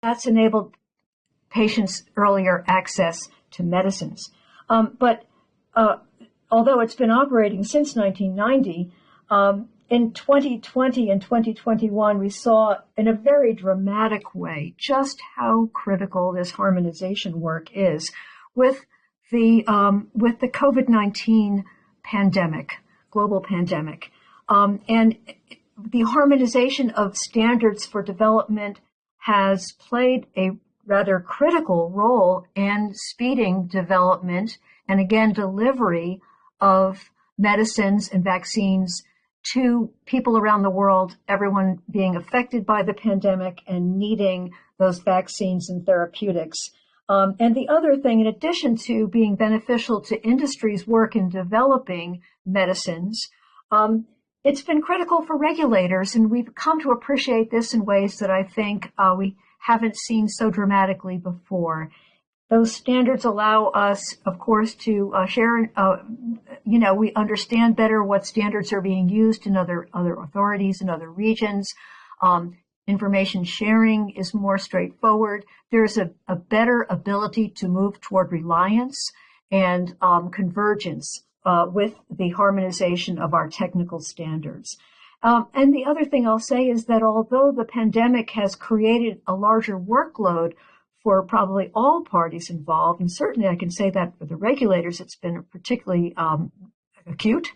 that's enabled patients earlier access to medicines. But although it's been operating since 1990, in 2020 and 2021, we saw in a very dramatic way just how critical this harmonization work is with the COVID-19 pandemic, global pandemic. And the harmonization of standards for development has played a rather critical role in speeding development and, again, delivery of medicines and vaccines to people around the world, everyone being affected by the pandemic and needing those vaccines and therapeutics. And the other thing, in addition to being beneficial to industry's work in developing medicines, it's been critical for regulators, and we've come to appreciate this in ways that I think we haven't seen so dramatically before. Those standards allow us, of course, to share, we understand better what standards are being used in other authorities in other regions. Information sharing is more straightforward. There's a better ability to move toward reliance and convergence with the harmonization of our technical standards. And the other thing I'll say is that although the pandemic has created a larger workload for probably all parties involved, and certainly I can say that for the regulators, it's been particularly acute.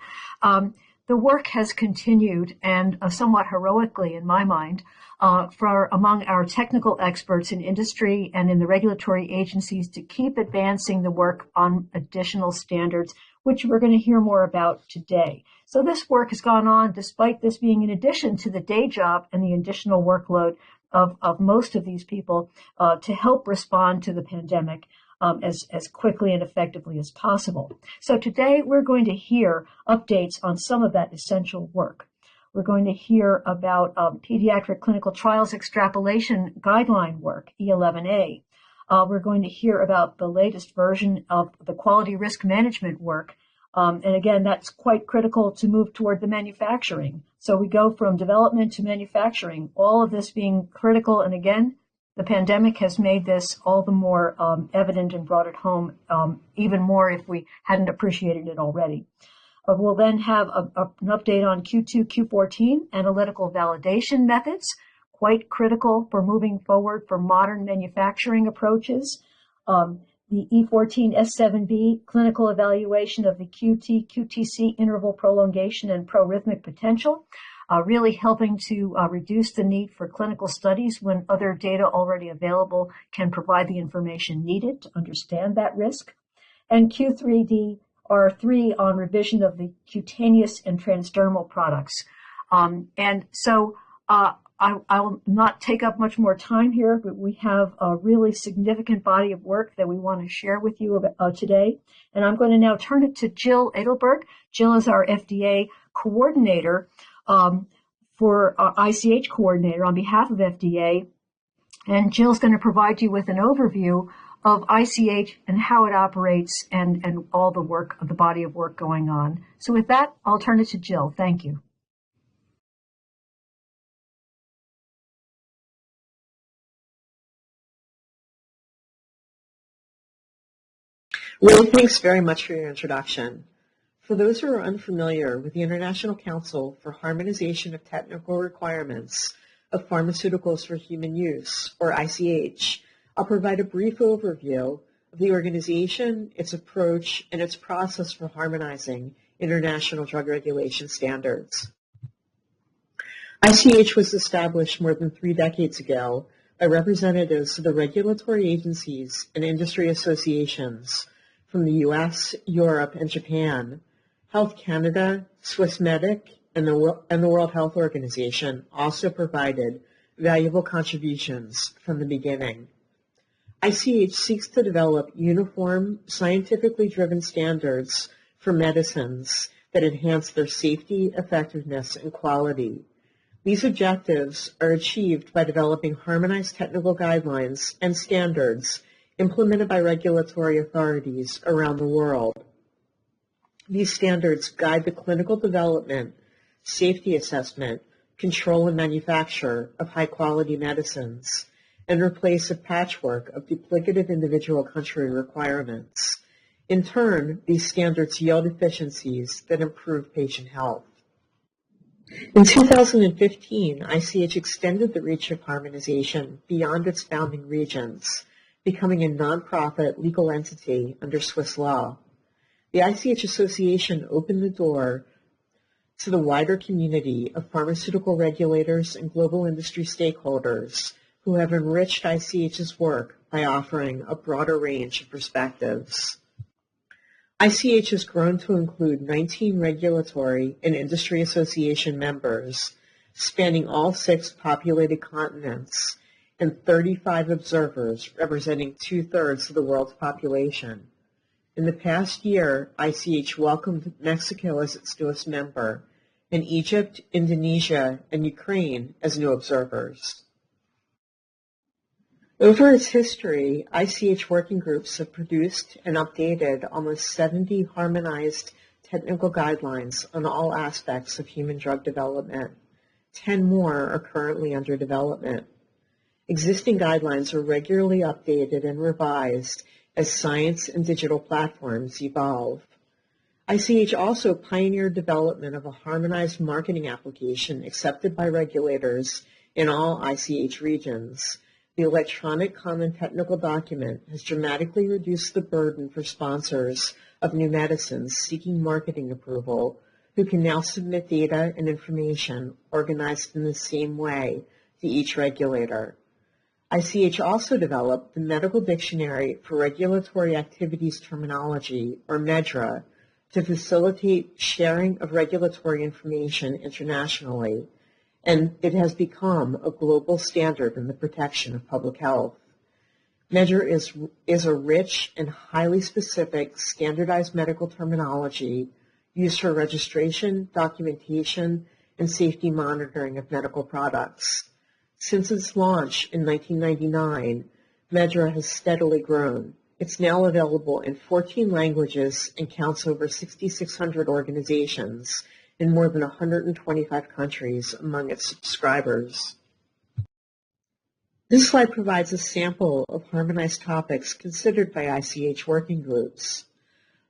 The work has continued, and somewhat heroically in my mind, among our technical experts in industry and in the regulatory agencies to keep advancing the work on additional standards, which we're going to hear more about today. So this work has gone on despite this being in addition to the day job and the additional workload of most of these people to help respond to the pandemic as quickly and effectively as possible. So today we're going to hear updates on some of that essential work. We're going to hear about Pediatric Clinical Trials Extrapolation Guideline work, E11A. We're going to hear about the latest version of the quality risk management work. And again, that's quite critical to move toward the manufacturing. So we go from development to manufacturing, all of this being critical. And again, the pandemic has made this all the more evident and brought it home even more if we hadn't appreciated it already. We'll then have an update on Q2, Q14 analytical validation methods, quite critical for moving forward for modern manufacturing approaches. The E14S7B clinical evaluation of the QT-QTC interval prolongation and proarrhythmic potential, really helping to reduce the need for clinical studies when other data already available can provide the information needed to understand that risk. And Q3D R3 on revision of the cutaneous and transdermal products. And so I will not take up much more time here, but we have a really significant body of work that we want to share with you about today. And I'm going to now turn it to Jill Adleberg. Jill is our FDA coordinator for ICH coordinator on behalf of FDA. And Jill's going to provide you with an overview of ICH and how it operates and all the work of the body of work going on. So with that, I'll turn it to Jill. Thank you. Lynne, thanks very much for your introduction. For those who are unfamiliar with the International Council for Harmonization of Technical Requirements of Pharmaceuticals for Human Use, or ICH, I'll provide a brief overview of the organization, its approach, and its process for harmonizing international drug regulation standards. ICH was established more than 3 decades ago by representatives of the regulatory agencies and industry associations from the U.S., Europe, and Japan. Health Canada, Swissmedic, and the World Health Organization also provided valuable contributions from the beginning. ICH seeks to develop uniform, scientifically driven standards for medicines that enhance their safety, effectiveness, and quality. These objectives are achieved by developing harmonized technical guidelines and standards implemented by regulatory authorities around the world. These standards guide the clinical development, safety assessment, control, and manufacture of high-quality medicines, and replace a patchwork of duplicative individual country requirements. In turn, these standards yield efficiencies that improve patient health. In 2015, ICH extended the reach of harmonization beyond its founding regions, becoming a nonprofit legal entity under Swiss law. The ICH Association opened the door to the wider community of pharmaceutical regulators and global industry stakeholders who have enriched ICH's work by offering a broader range of perspectives. ICH has grown to include 19 regulatory and industry association members, spanning all 6 populated continents, and 35 observers representing 2/3 of the world's population. In the past year, ICH welcomed Mexico as its newest member, and Egypt, Indonesia, and Ukraine as new observers. Over its history, ICH working groups have produced and updated almost 70 harmonized technical guidelines on all aspects of human drug development. 10 more are currently under development. Existing guidelines are regularly updated and revised as science and digital platforms evolve. ICH also pioneered development of a harmonized marketing application accepted by regulators in all ICH regions. The electronic common technical document has dramatically reduced the burden for sponsors of new medicines seeking marketing approval, who can now submit data and information organized in the same way to each regulator. ICH also developed the Medical Dictionary for Regulatory Activities Terminology, or MEDRA, to facilitate sharing of regulatory information internationally, and it has become a global standard in the protection of public health. MEDRA is a rich and highly specific standardized medical terminology used for registration, documentation, and safety monitoring of medical products. Since its launch in 1999, MEDRA has steadily grown. It's now available in 14 languages and counts over 6,600 organizations in more than 125 countries among its subscribers. This slide provides a sample of harmonized topics considered by ICH working groups.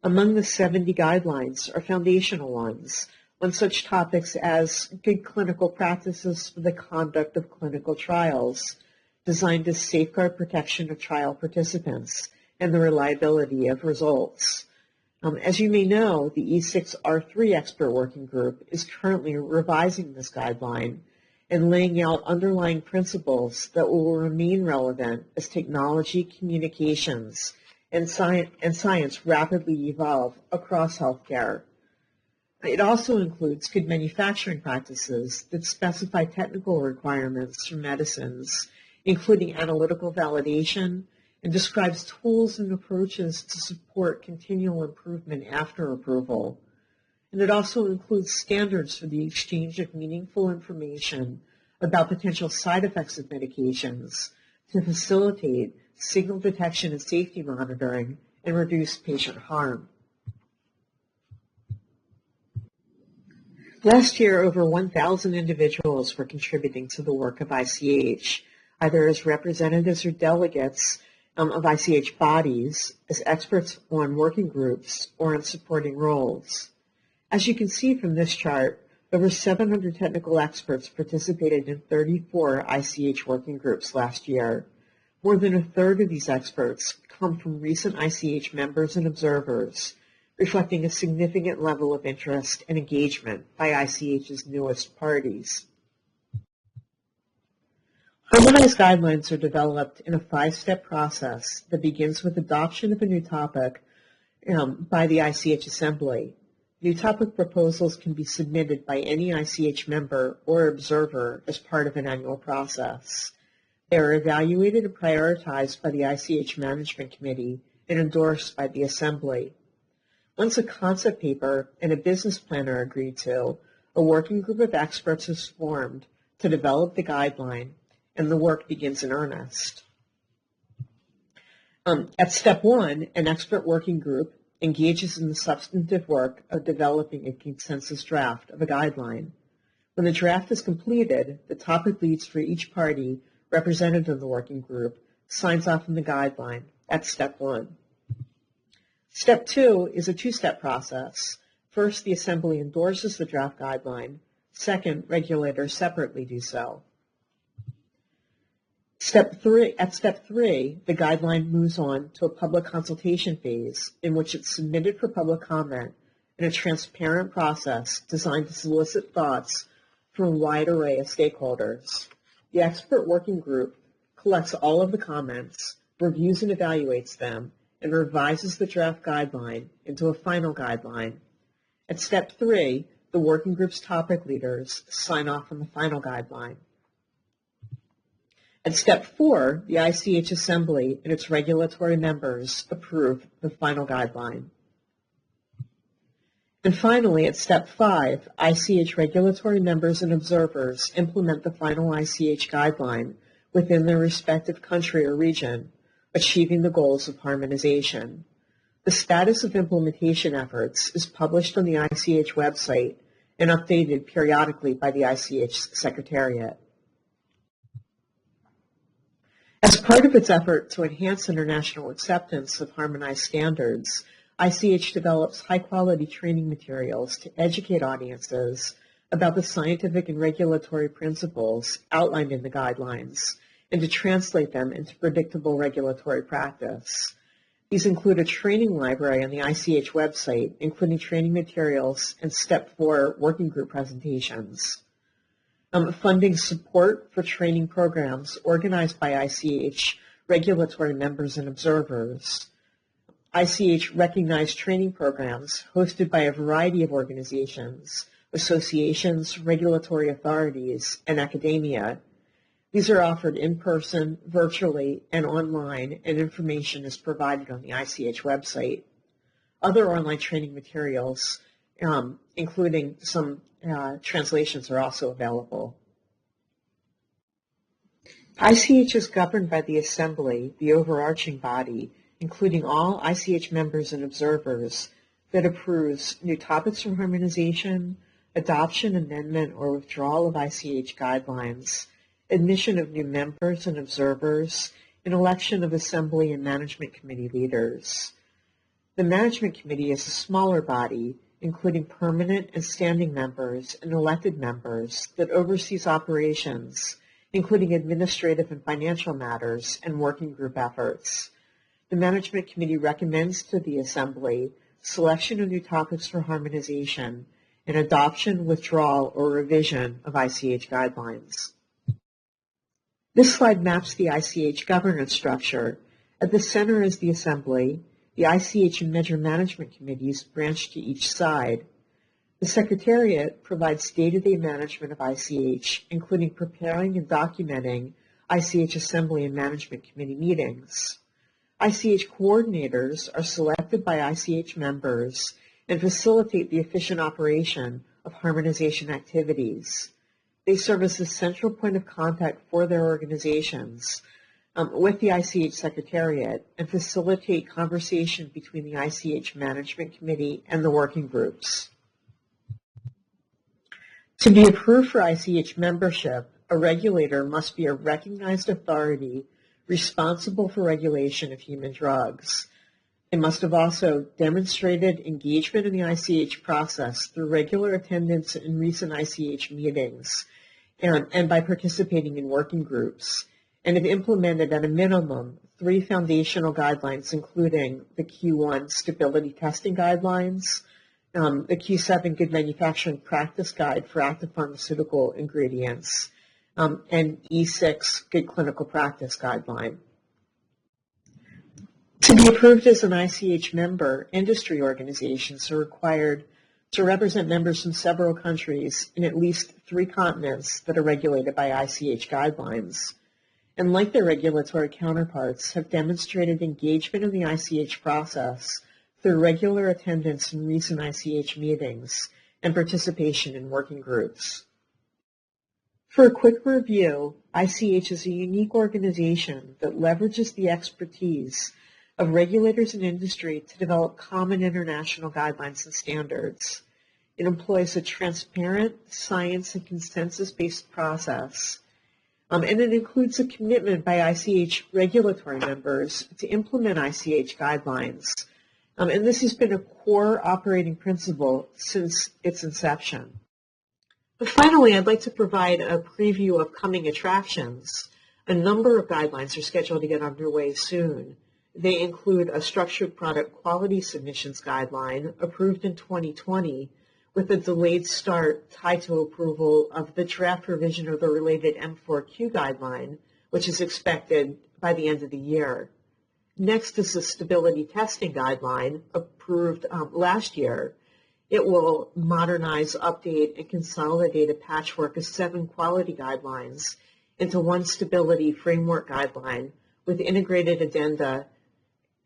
Among the 70 guidelines are foundational ones on such topics as good clinical practices for the conduct of clinical trials, designed to safeguard protection of trial participants and the reliability of results. As you may know, the E6R3 Expert Working Group is currently revising this guideline and laying out underlying principles that will remain relevant as technology, communications, and science rapidly evolve across healthcare. It also includes good manufacturing practices that specify technical requirements for medicines, including analytical validation, and describes tools and approaches to support continual improvement after approval. And it also includes standards for the exchange of meaningful information about potential side effects of medications to facilitate signal detection and safety monitoring and reduce patient harm. Last year, over 1,000 individuals were contributing to the work of ICH, either as representatives or delegates of ICH bodies, as experts on working groups, or in supporting roles. As you can see from this chart, over 700 technical experts participated in 34 ICH working groups last year. More than a third of these experts come from recent ICH members and observers, reflecting a significant level of interest and engagement by ICH's newest parties. Harmonized guidelines are developed in a 5-step process that begins with adoption of a new topic by the ICH Assembly. New topic proposals can be submitted by any ICH member or observer as part of an annual process. They are evaluated and prioritized by the ICH Management Committee and endorsed by the Assembly. Once a concept paper and a business plan are agreed to, a working group of experts is formed to develop the guideline, and the work begins in earnest. At step 1, an expert working group engages in the substantive work of developing a consensus draft of a guideline. When the draft is completed, the topic leads for each party represented in the working group, signs off on the guideline. That's step 1. Step 2 is a two-step process. First, the Assembly endorses the draft guideline. Second, regulators separately do so. At step 3, the guideline moves on to a public consultation phase in which it's submitted for public comment in a transparent process designed to solicit thoughts from a wide array of stakeholders. The expert working group collects all of the comments, reviews and evaluates them, and revises the draft guideline into a final guideline. At step 3, the working group's topic leaders sign off on the final guideline. At step 4, the ICH Assembly and its regulatory members approve the final guideline. And finally, at step 5, ICH regulatory members and observers implement the final ICH guideline within their respective country or region, achieving the goals of harmonization. The status of implementation efforts is published on the ICH website and updated periodically by the ICH Secretariat. As part of its effort to enhance international acceptance of harmonized standards, ICH develops high-quality training materials to educate audiences about the scientific and regulatory principles outlined in the guidelines and to translate them into predictable regulatory practice. These include a training library on the ICH website, including training materials and Step 4 working group presentations. Funding support for training programs organized by ICH regulatory members and observers. ICH recognized training programs hosted by a variety of organizations, associations, regulatory authorities, and academia. These are offered in person, virtually, and online, and information is provided on the ICH website. Other online training materials, including some translations, are also available. ICH is governed by the Assembly, the overarching body, including all ICH members and observers, that approves new topics for harmonization, adoption, amendment, or withdrawal of ICH guidelines, admission of new members and observers, and election of Assembly and Management Committee leaders. The Management Committee is a smaller body, including permanent and standing members and elected members, that oversees operations, including administrative and financial matters and working group efforts. The Management Committee recommends to the Assembly selection of new topics for harmonization and adoption, withdrawal, or revision of ICH guidelines. This slide maps the ICH governance structure. At the center is the Assembly. The ICH and Measure Management Committees branch to each side. The Secretariat provides day-to-day management of ICH, including preparing and documenting ICH Assembly and Management Committee meetings. ICH coordinators are selected by ICH members and facilitate the efficient operation of harmonization activities. They serve as the central point of contact for their organizations with the ICH Secretariat and facilitate conversation between the ICH Management Committee and the working groups. To be approved for ICH membership, a regulator must be a recognized authority responsible for regulation of human drugs. They must have also demonstrated engagement in the ICH process through regular attendance in recent ICH meetings and by participating in working groups, and have implemented at a minimum 3 foundational guidelines, including the Q1 Stability Testing Guidelines, the Q7 Good Manufacturing Practice Guide for Active Pharmaceutical Ingredients, and E6 Good Clinical Practice Guideline. To be approved as an ICH member, industry organizations are required to represent members from several countries in at least 3 continents that are regulated by ICH guidelines, and like their regulatory counterparts, have demonstrated engagement in the ICH process through regular attendance in recent ICH meetings and participation in working groups. For a quick review, ICH is a unique organization that leverages the expertise of regulators and industry to develop common international guidelines and standards. It employs a transparent, science and consensus-based process. And it includes a commitment by ICH regulatory members to implement ICH guidelines. And this has been a core operating principle since its inception. But finally, I'd like to provide a preview of coming attractions. A number of guidelines are scheduled to get underway soon. They include a structured product quality submissions guideline approved in 2020 with a delayed start tied to approval of the draft revision of the related M4Q guideline, which is expected by the end of the year. Next is the stability testing guideline approved last year. It will modernize, update, and consolidate a patchwork of 7 quality guidelines into one stability framework guideline with integrated addenda,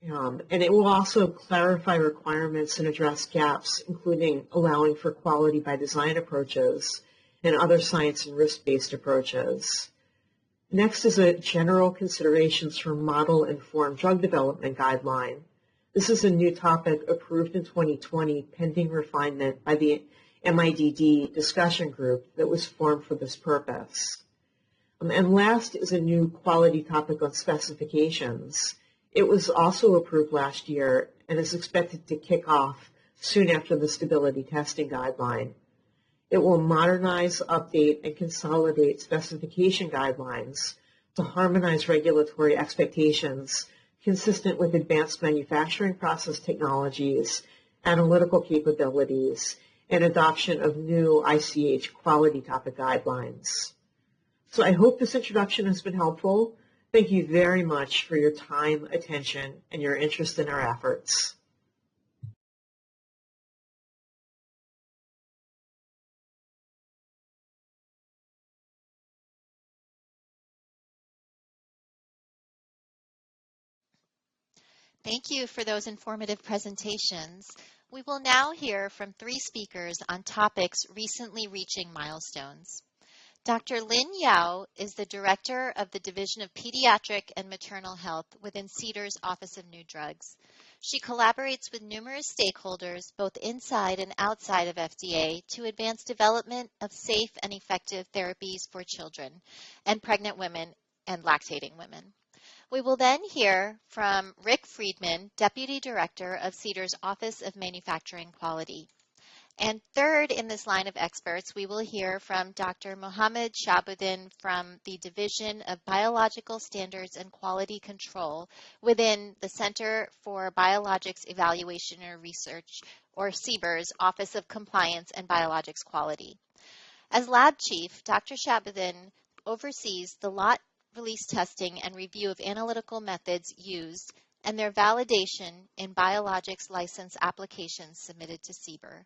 and it will also clarify requirements and address gaps, including allowing for quality by design approaches and other science and risk-based approaches. Next is a general considerations for model-informed drug development guideline. This is a new topic approved in 2020 pending refinement by the MIDD discussion group that was formed for this purpose. And last is a new quality topic on specifications. It was also approved last year and is expected to kick off soon after the stability testing guideline. It will modernize, update, and consolidate specification guidelines to harmonize regulatory expectations consistent with advanced manufacturing process technologies, analytical capabilities, and adoption of new ICH quality topic guidelines. So I hope this introduction has been helpful. Thank you very much for your time, attention, and your interest in our efforts. Thank you for those informative presentations. We will now hear from 3 speakers on topics recently reaching milestones. Dr. Lynne Yao is the Director of the Division of Pediatric and Maternal Health within CDER's Office of New Drugs. She collaborates with numerous stakeholders, both inside and outside of FDA, to advance development of safe and effective therapies for children and pregnant women and lactating women. We will then hear from Rick Friedman, Deputy Director of CDER's Office of Manufacturing Quality. And third in this line of experts, we will hear from Dr. Mohammed Shahabuddin from the Division of Biological Standards and Quality Control within the Center for Biologics Evaluation and Research, or CBER's Office of Compliance and Biologics Quality. As lab chief, Dr. Shahabuddin oversees the lot release testing and review of analytical methods used and their validation in biologics license applications submitted to CBER.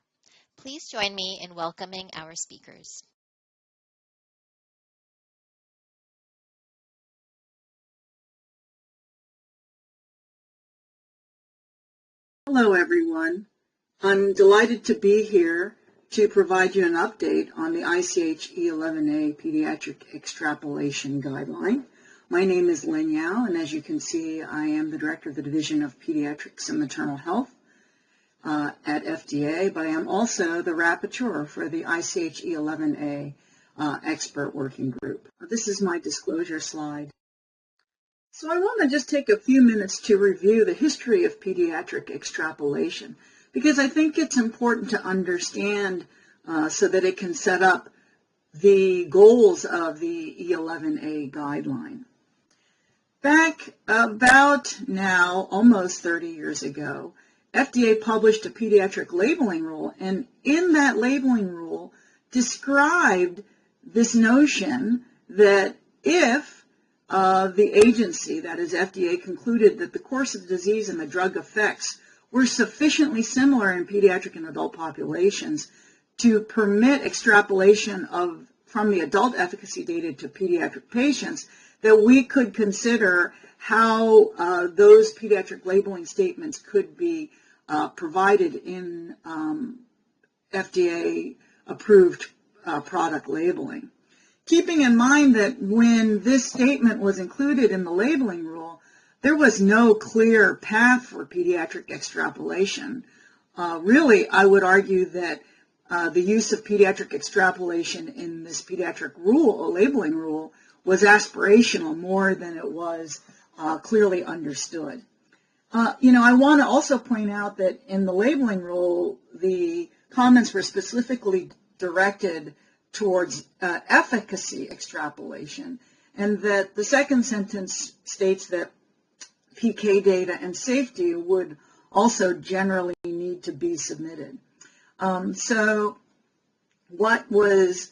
Please join me in welcoming our speakers. Hello, everyone. I'm delighted to be here to provide you an update on the ICH E11A Pediatric Extrapolation Guideline. My name is Lynne Yao, and as you can see, I am the Director of the Division of Pediatrics and Maternal Health at FDA, but I am also the rapporteur for the ICH E11A Expert Working Group. This is my disclosure slide. So I want to just take a few minutes to review the history of pediatric extrapolation, because I think it's important to understand so that it can set up the goals of the E11A guideline. Back about now, almost 30 years ago, FDA published a pediatric labeling rule, and in that labeling rule described this notion that if the agency, that is FDA, concluded that the course of the disease and the drug effects were sufficiently similar in pediatric and adult populations to permit extrapolation from the adult efficacy data to pediatric patients, that we could consider how those pediatric labeling statements could be provided in FDA-approved product labeling. Keeping in mind that when this statement was included in the labeling rule, there was no clear path for pediatric extrapolation. Really, I would argue that the use of pediatric extrapolation in this pediatric rule, or labeling rule, was aspirational more than it was clearly understood. I want to also point out that in the labeling rule, the comments were specifically directed towards efficacy extrapolation, and that the second sentence states that PK data and safety would also generally need to be submitted. So what was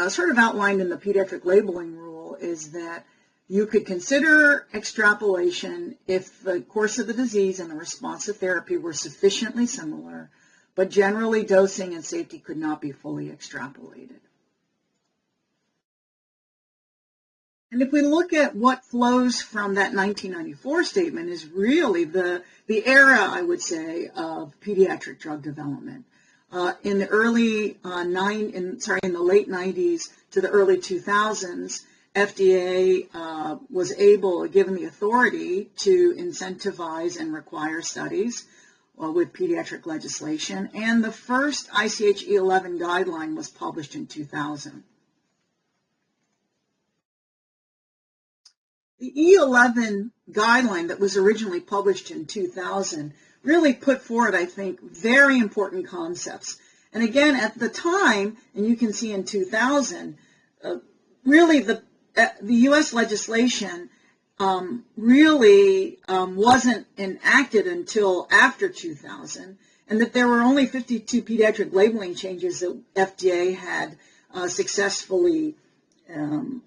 sort of outlined in the pediatric labeling rule is that you could consider extrapolation if the course of the disease and the response to therapy were sufficiently similar, but generally dosing and safety could not be fully extrapolated. And if we look at what flows from that 1994 statement is really the era, I would say, of pediatric drug development. In the late 90s to the early 2000s, FDA was given the authority to incentivize and require studies with pediatric legislation, and the first ICH E11 guideline was published in 2000. The E11 guideline that was originally published in 2000 really put forward, I think, very important concepts. And again, at the time, and you can see in 2000, really the U.S. legislation really wasn't enacted until after 2000, and that there were only 52 pediatric labeling changes that FDA had successfully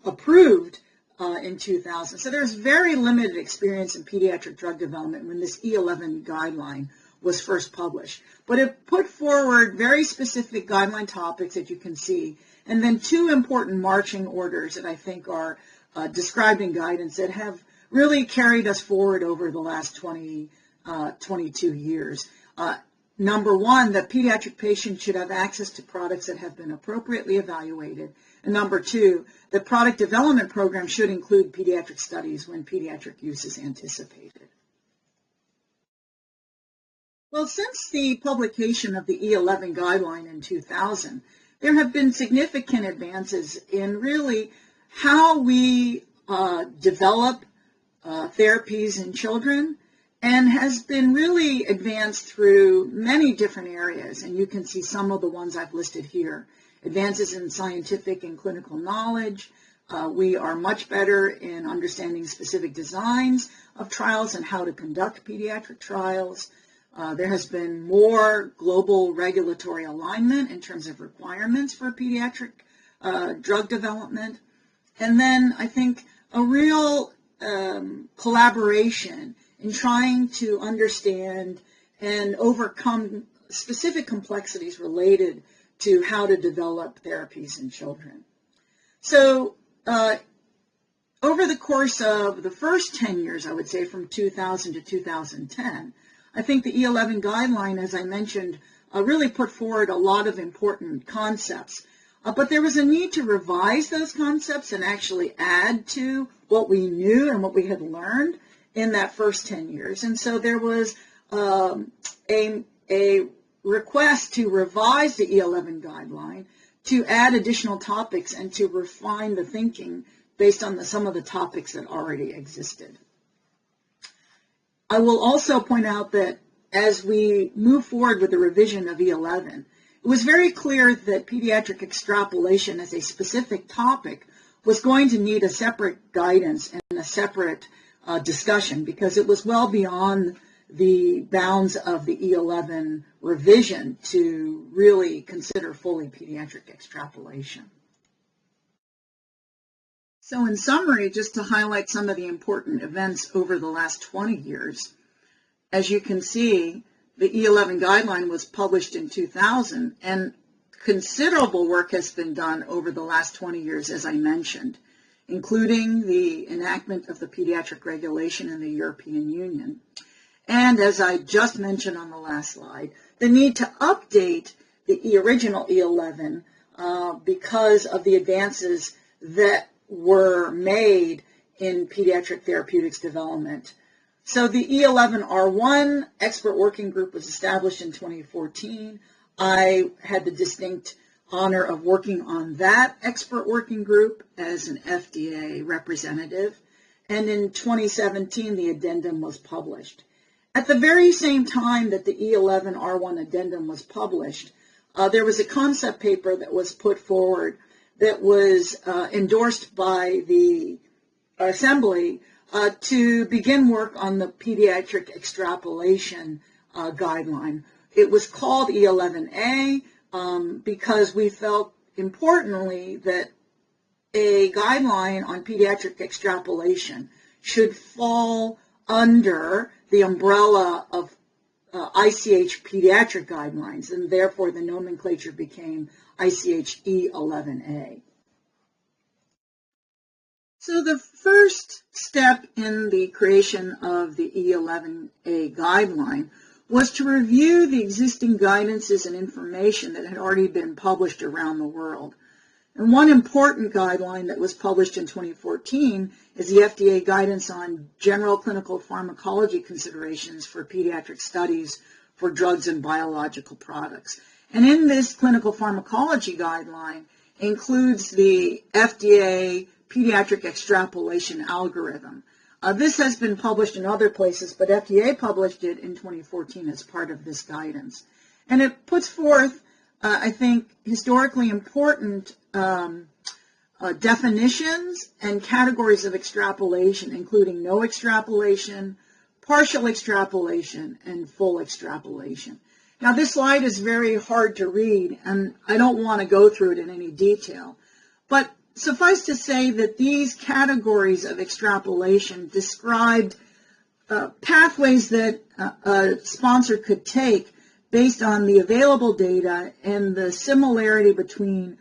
approved in 2000. So there's very limited experience in pediatric drug development when this E11 guideline was first published. But it put forward very specific guideline topics that you can see, and then two important marching orders that I think are described in guidance that have really carried us forward over the last 22 years. Number one, that pediatric patients should have access to products that have been appropriately evaluated. And number two, the product development program should include pediatric studies when pediatric use is anticipated. Well, since the publication of the E11 guideline in 2000, there have been significant advances in really how we develop therapies in children, and has been really advanced through many different areas. And you can see some of the ones I've listed here. Advances in scientific and clinical knowledge. We are much better in understanding specific designs of trials and how to conduct pediatric trials. There has been more global regulatory alignment in terms of requirements for pediatric drug development. And then I think a real collaboration in trying to understand and overcome specific complexities related to how to develop therapies in children. So over the course of the first 10 years, I would say from 2000 to 2010, I think the E11 guideline, as I mentioned, really put forward a lot of important concepts. But there was a need to revise those concepts and actually add to what we knew and what we had learned in that first 10 years. And so there was a request to revise the E11 guideline to add additional topics and to refine the thinking based on some of the topics that already existed. I will also point out that as we move forward with the revision of E11, it was very clear that pediatric extrapolation as a specific topic was going to need a separate guidance and a separate discussion, because it was well beyond the bounds of the E11 revision to really consider fully pediatric extrapolation. So in summary, just to highlight some of the important events over the last 20 years, as you can see, the E11 guideline was published in 2000, and considerable work has been done over the last 20 years, as I mentioned, including the enactment of the pediatric regulation in the European Union. And as I just mentioned on the last slide, the need to update the original E11 because of the advances that were made in pediatric therapeutics development. So the E11R1 expert working group was established in 2014. I had the distinct honor of working on that expert working group as an FDA representative. And in 2017, the addendum was published. At the very same time that the E11R1 addendum was published, there was a concept paper that was put forward that was endorsed by the Assembly to begin work on the pediatric extrapolation guideline. It was called E11A because we felt importantly that a guideline on pediatric extrapolation should fall under the umbrella of ICH pediatric guidelines, and therefore the nomenclature became ICH E11A. So the first step in the creation of the E11A guideline was to review the existing guidances and information that had already been published around the world. And one important guideline that was published in 2014 is the FDA guidance on general clinical pharmacology considerations for pediatric studies for drugs and biological products. And in this clinical pharmacology guideline includes the FDA pediatric extrapolation algorithm. This has been published in other places, but FDA published it in 2014 as part of this guidance. And it puts forth, I think, historically important definitions and categories of extrapolation, including no extrapolation, partial extrapolation, and full extrapolation. Now, this slide is very hard to read, and I don't want to go through it in any detail, but suffice to say that these categories of extrapolation described pathways that a sponsor could take based on the available data and the similarity between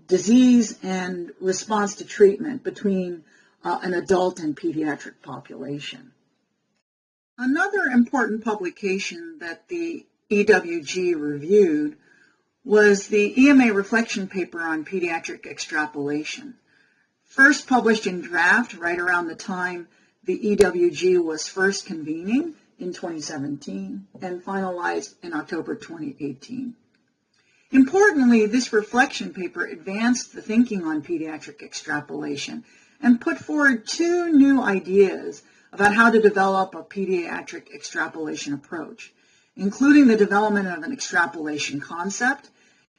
disease and response to treatment between an adult and pediatric population. Another important publication that the EWG reviewed was the EMA reflection paper on pediatric extrapolation. First published in draft right around the time the EWG was first convening in 2017 and finalized in October 2018. Importantly, this reflection paper advanced the thinking on pediatric extrapolation and put forward two new ideas about how to develop a pediatric extrapolation approach, including the development of an extrapolation concept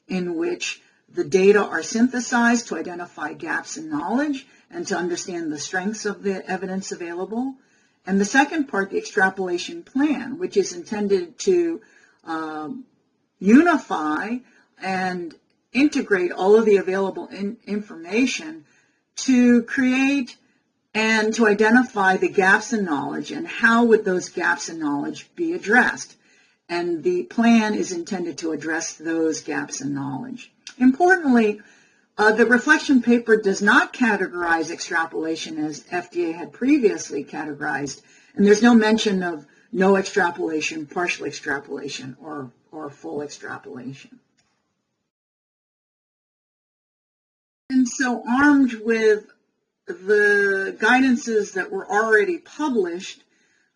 in which the data are synthesized to identify gaps in knowledge and to understand the strengths of the evidence available. And the second part, the extrapolation plan, which is intended to unify and integrate all of the available information to create and to identify the gaps in knowledge and how would those gaps in knowledge be addressed. And the plan is intended to address those gaps in knowledge. Importantly, the reflection paper does not categorize extrapolation as FDA had previously categorized, and there's no mention of no extrapolation, partial extrapolation, or full extrapolation. And so armed with the guidances that were already published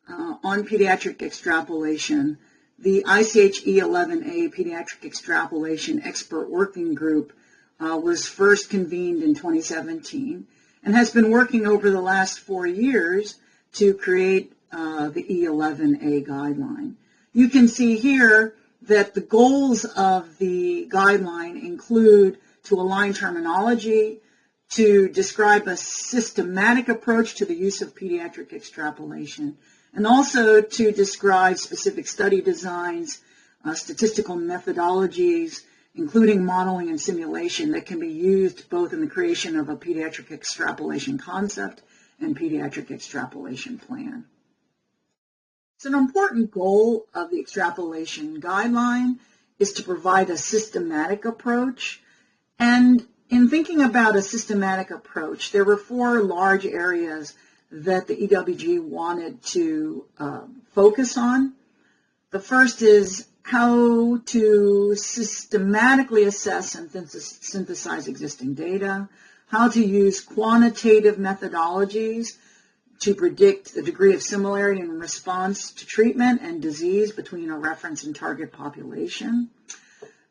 on pediatric extrapolation, the ICH E11A Pediatric Extrapolation Expert Working Group was first convened in 2017 and has been working over the last 4 years to create the E11A guideline. You can see here that the goals of the guideline include to align terminology, to describe a systematic approach to the use of pediatric extrapolation, and also to describe specific study designs, statistical methodologies, including modeling and simulation that can be used both in the creation of a pediatric extrapolation concept and pediatric extrapolation plan. So an important goal of the extrapolation guideline is to provide a systematic approach. And in thinking about a systematic approach, there were 4 large areas that the EWG wanted to focus on. The first is how to systematically assess and synthesize existing data, how to use quantitative methodologies to predict the degree of similarity in response to treatment and disease between a reference and target population,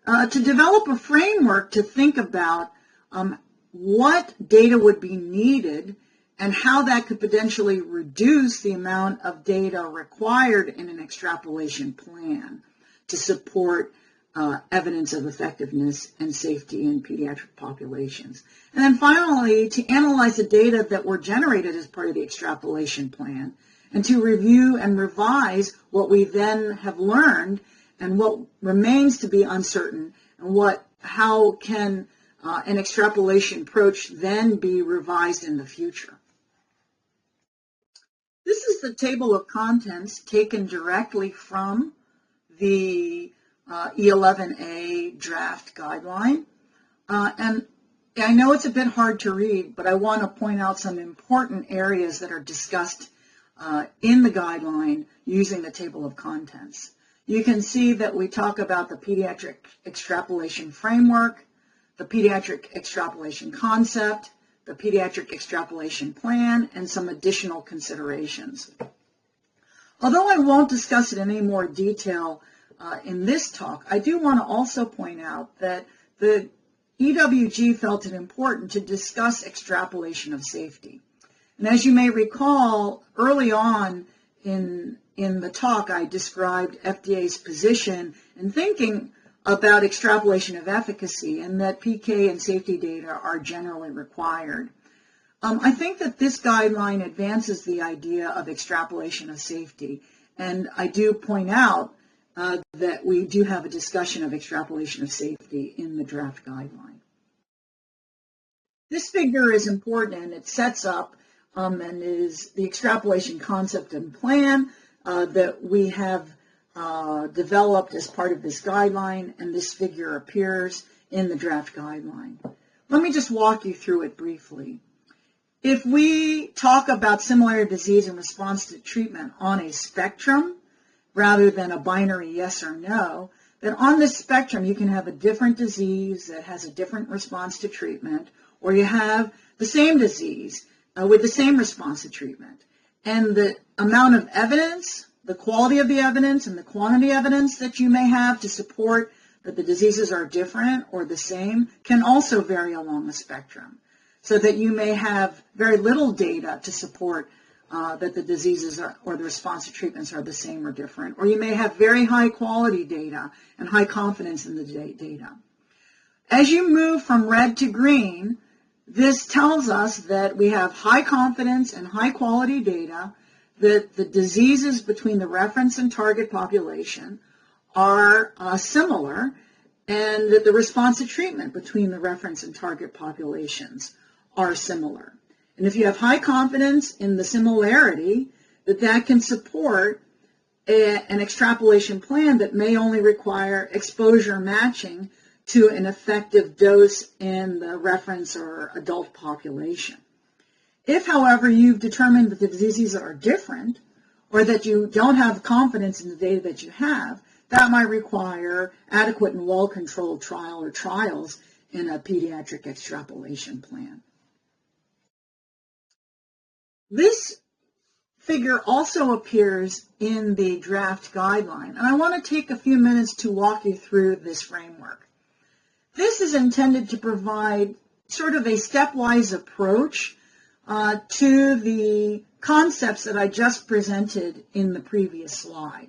to develop a framework to think about what data would be needed and how that could potentially reduce the amount of data required in an extrapolation plan to support evidence of effectiveness and safety in pediatric populations. And then finally, to analyze the data that were generated as part of the extrapolation plan and to review and revise what we then have learned and what remains to be uncertain, and how can an extrapolation approach then be revised in the future. This is the table of contents taken directly from the E11A draft guideline. And I know it's a bit hard to read, but I want to point out some important areas that are discussed in the guideline using the table of contents. You can see that we talk about the pediatric extrapolation framework, the pediatric extrapolation concept, the pediatric extrapolation plan, and some additional considerations. Although I won't discuss it in any more detail in this talk, I do want to also point out that the EWG felt it important to discuss extrapolation of safety. And as you may recall, early on in the talk, I described FDA's position in thinking about extrapolation of efficacy and that PK and safety data are generally required. I think that this guideline advances the idea of extrapolation of safety, and I do point out that we do have a discussion of extrapolation of safety in the draft guideline. This figure is important, and it sets up and is the extrapolation concept and plan that we have developed as part of this guideline, and this figure appears in the draft guideline. Let me just walk you through it briefly. If we talk about similar disease and response to treatment on a spectrum, rather than a binary yes or no, then on this spectrum you can have a different disease that has a different response to treatment, or you have the same disease with the same response to treatment. And the amount of evidence, the quality of the evidence, and the quantity of evidence that you may have to support that the diseases are different or the same can also vary along the spectrum, so that you may have very little data to support that the diseases or the response to treatments are the same or different, or you may have very high quality data and high confidence in the data. As you move from red to green, this tells us that we have high confidence and high quality data, that the diseases between the reference and target population are similar, and that the response to treatment between the reference and target populations are similar. And if you have high confidence in the similarity, that can support an extrapolation plan that may only require exposure matching to an effective dose in the reference or adult population. If, however, you've determined that the diseases are different, or that you don't have confidence in the data that you have, that might require adequate and well-controlled trial or trials in a pediatric extrapolation plan. This figure also appears in the draft guideline, and I want to take a few minutes to walk you through this framework. This is intended to provide sort of a stepwise approach to the concepts that I just presented in the previous slide.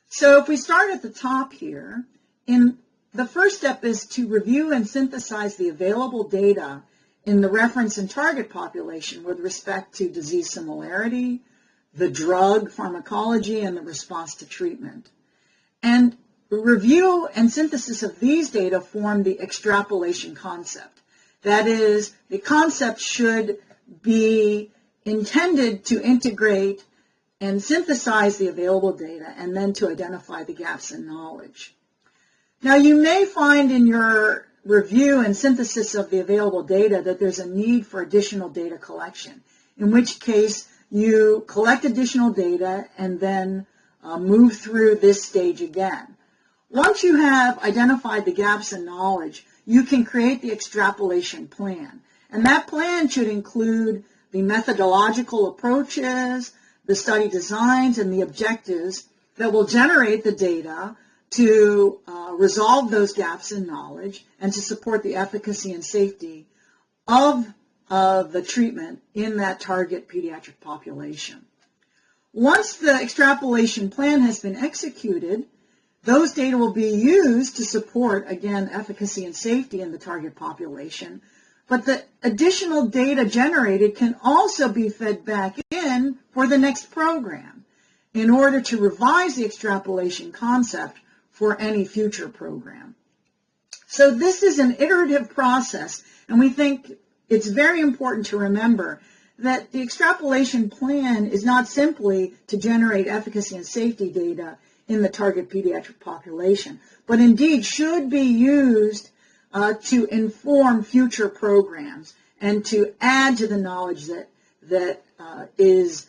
So if we start at the top here, the first step is to review and synthesize the available data in the reference and target population with respect to disease similarity, the drug pharmacology, and the response to treatment. And review and synthesis of these data form the extrapolation concept. That is, the concept should be intended to integrate and synthesize the available data and then to identify the gaps in knowledge. Now, you may find in your review and synthesis of the available data that there's a need for additional data collection, in which case you collect additional data and then move through this stage again. Once you have identified the gaps in knowledge, you can create the extrapolation plan. And that plan should include the methodological approaches, the study designs, and the objectives that will generate the data to resolve those gaps in knowledge and to support the efficacy and safety of the treatment in that target pediatric population. Once the extrapolation plan has been executed, those data will be used to support, again, efficacy and safety in the target population, but the additional data generated can also be fed back in for the next program in order to revise the extrapolation concept for any future program. So this is an iterative process, and we think it's very important to remember that the extrapolation plan is not simply to generate efficacy and safety data in the target pediatric population, but indeed should be used to inform future programs and to add to the knowledge that is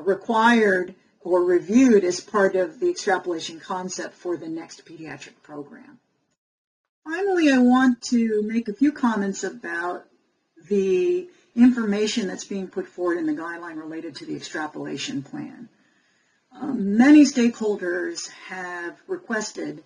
required or reviewed as part of the extrapolation concept for the next pediatric program. Finally, I want to make a few comments about the information that's being put forward in the guideline related to the extrapolation plan. Many stakeholders have requested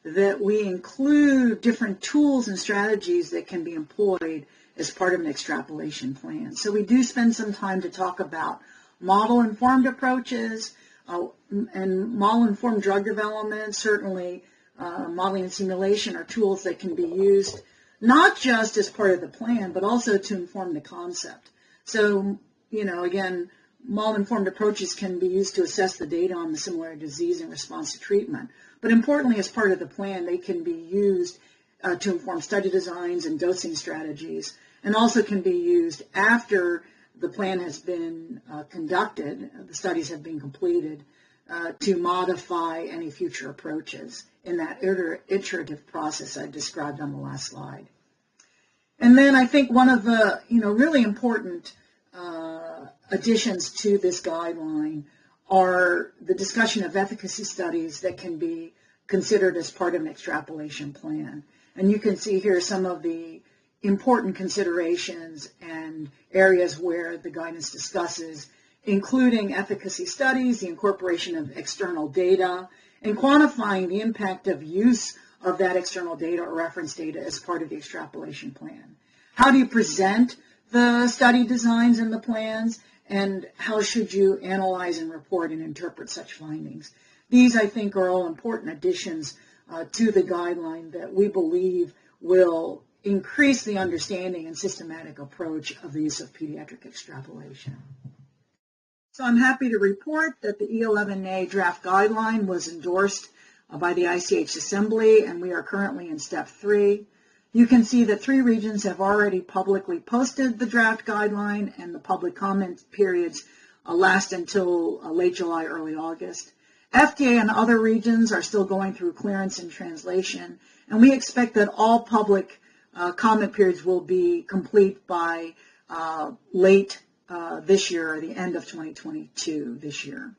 that we include different tools and strategies that can be employed as part of an extrapolation plan. So we do spend some time to talk about model-informed approaches and model-informed drug development. Certainly, modeling and simulation are tools that can be used not just as part of the plan, but also to inform the concept. So, again, model-informed approaches can be used to assess the data on the similar disease in response to treatment. But importantly, as part of the plan, they can be used to inform study designs and dosing strategies, and also can be used after the plan has been conducted, the studies have been completed, to modify any future approaches in that iterative process I described on the last slide. And then I think one of the really important additions to this guideline are the discussion of efficacy studies that can be considered as part of an extrapolation plan. And you can see here some of the important considerations and areas where the guidance discusses, including efficacy studies, the incorporation of external data, and quantifying the impact of use of that external data or reference data as part of the extrapolation plan. How do you present the study designs and the plans, and how should you analyze and report and interpret such findings? These, I think, are all important additions to the guideline that we believe will increase the understanding and systematic approach of the use of pediatric extrapolation. So I'm happy to report that the E11A draft guideline was endorsed by the ICH Assembly, and we are currently in step 3. You can see that 3 regions have already publicly posted the draft guideline, and the public comment periods last until late July, early August. FDA and other regions are still going through clearance and translation, and we expect that all public comment periods will be complete by late this year, or the end of 2022 this year.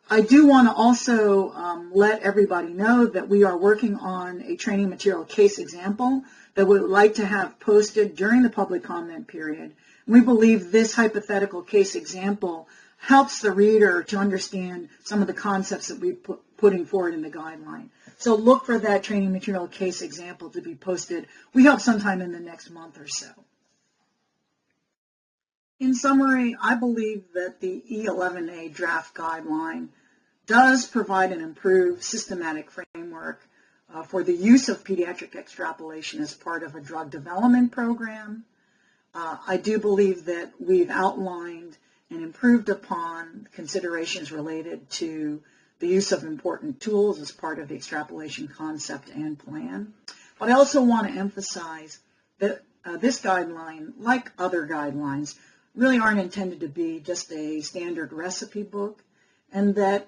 I do want to also let everybody know that we are working on a training material case example that we would like to have posted during the public comment period. We believe this hypothetical case example helps the reader to understand some of the concepts that we're putting forward in the guideline. So look for that training material case example to be posted, we hope sometime in the next month or so. In summary, I believe that the E11A draft guideline does provide an improved systematic framework for the use of pediatric extrapolation as part of a drug development program. I do believe that we've outlined and improved upon considerations related to the use of important tools as part of the extrapolation concept and plan. But I also want to emphasize that this guideline, like other guidelines, really aren't intended to be just a standard recipe book, and that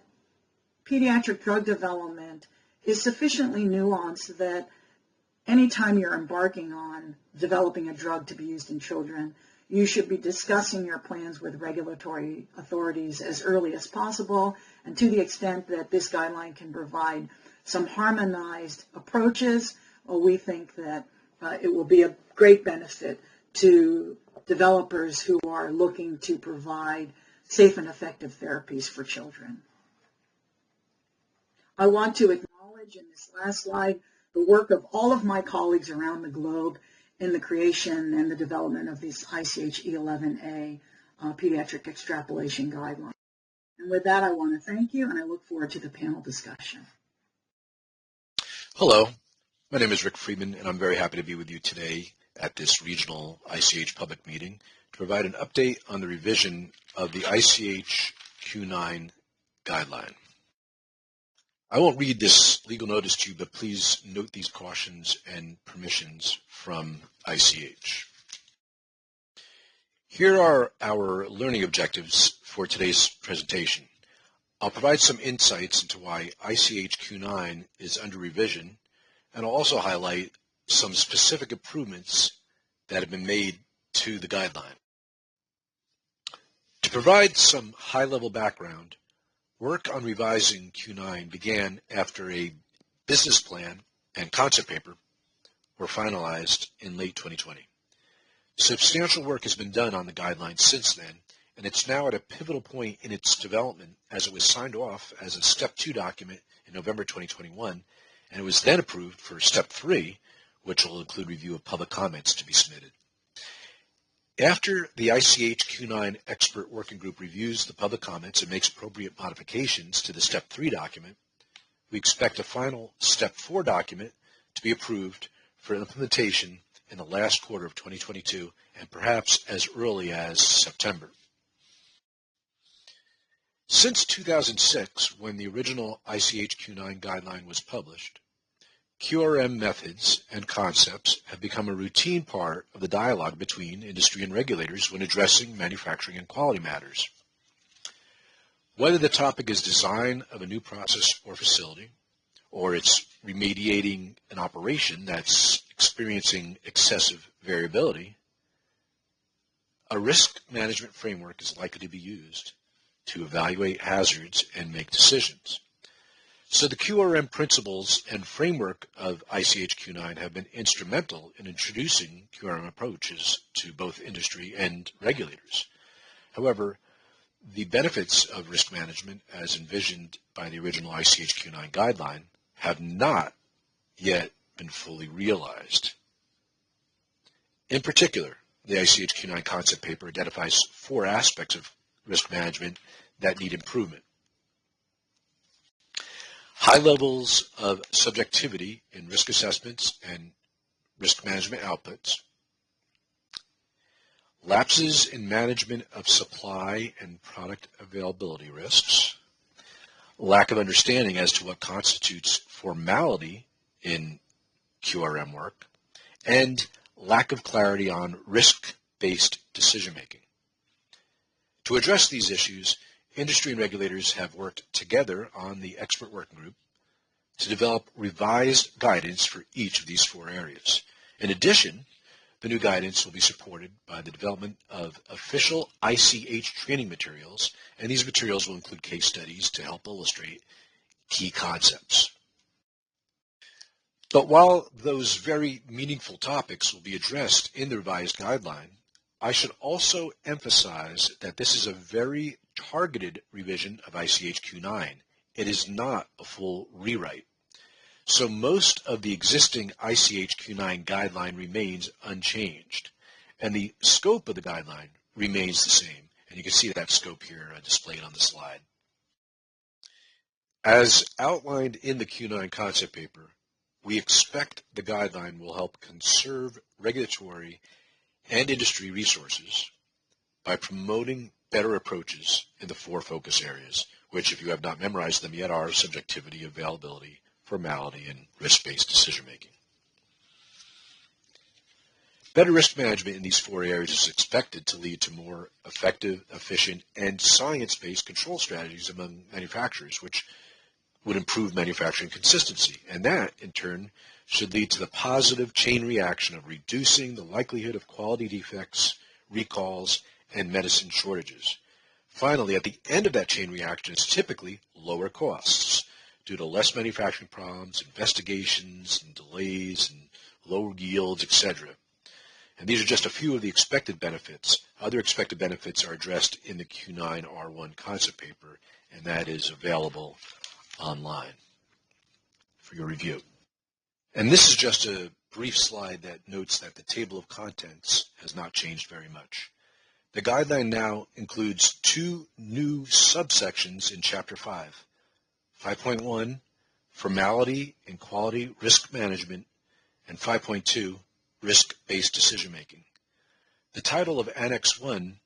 pediatric drug development is sufficiently nuanced that anytime you're embarking on developing a drug to be used in children, you should be discussing your plans with regulatory authorities as early as possible, and to the extent that this guideline can provide some harmonized approaches, we think that it will be a great benefit to developers who are looking to provide safe and effective therapies for children. I want to acknowledge acknowledge in this last slide the work of all of my colleagues around the globe in the creation and the development of this ICH E11A Pediatric Extrapolation Guideline. And with that, I want to thank you, and I look forward to the panel discussion. Hello, my name is Rick Friedman, and I'm very happy to be with you today at this regional ICH public meeting to provide an update on the revision of the ICH Q9 guideline. I won't read this legal notice to you, but please note these cautions and permissions from ICH. Here are our learning objectives for today's presentation. I'll provide some insights into why ICH Q9 is under revision, and I'll also highlight some specific improvements that have been made to the guideline. To provide some high-level background, work on revising Q9 began after a business plan and concept paper were finalized in late 2020. Substantial work has been done on the guideline since then, and it's now at a pivotal point in its development as it was signed off as a Step 2 document in November 2021, and it was then approved for Step 3, which will include review of public comments to be submitted. After the ICH Q9 expert working group reviews the public comments and makes appropriate modifications to the Step 3 document, we expect a final Step 4 document to be approved for implementation in the last quarter of 2022 and perhaps as early as September. Since 2006, when the original ICH Q9 guideline was published, QRM methods and concepts have become a routine part of the dialogue between industry and regulators when addressing manufacturing and quality matters. Whether the topic is design of a new process or facility, or it's remediating an operation that's experiencing excessive variability, a risk management framework is likely to be used to evaluate hazards and make decisions. So the QRM principles and framework of ICH Q9 have been instrumental in introducing QRM approaches to both industry and regulators. However, the benefits of risk management as envisioned by the original ICH Q9 guideline have not yet been fully realized. In particular, the ICH Q9 concept paper identifies 4 aspects of risk management that need improvement. High levels of subjectivity in risk assessments and risk management outputs, lapses in management of supply and product availability risks, lack of understanding as to what constitutes formality in QRM work, and lack of clarity on risk-based decision-making. To address these issues, industry and regulators have worked together on the expert working group to develop revised guidance for each of these 4 areas. In addition, the new guidance will be supported by the development of official ICH training materials, and these materials will include case studies to help illustrate key concepts. But while those very meaningful topics will be addressed in the revised guideline, I should also emphasize that this is a very targeted revision of ICH Q9. It is not a full rewrite. So most of the existing ICH Q9 guideline remains unchanged, and the scope of the guideline remains the same. And you can see that scope here displayed on the slide. As outlined in the Q9 concept paper, we expect the guideline will help conserve regulatory and industry resources by promoting better approaches in the 4 focus areas, which, if you have not memorized them yet, are subjectivity, availability, formality, and risk-based decision-making. Better risk management in these 4 areas is expected to lead to more effective, efficient, and science-based control strategies among manufacturers, which would improve manufacturing consistency, and that, in turn, should lead to the positive chain reaction of reducing the likelihood of quality defects, recalls, and medicine shortages. Finally, at the end of that chain reaction is typically lower costs due to less manufacturing problems, investigations, and delays, and low yields, etc. And these are just a few of the expected benefits. Other expected benefits are addressed in the Q9 R1 concept paper, and that is available online. for your review. And this is just a brief slide that notes that the table of contents has not changed very much. The guideline now includes 2 new subsections in Chapter 5. 5.1, Formality and Quality Risk Management, and 5.2, Risk-Based Decision-Making. The title of Annex 1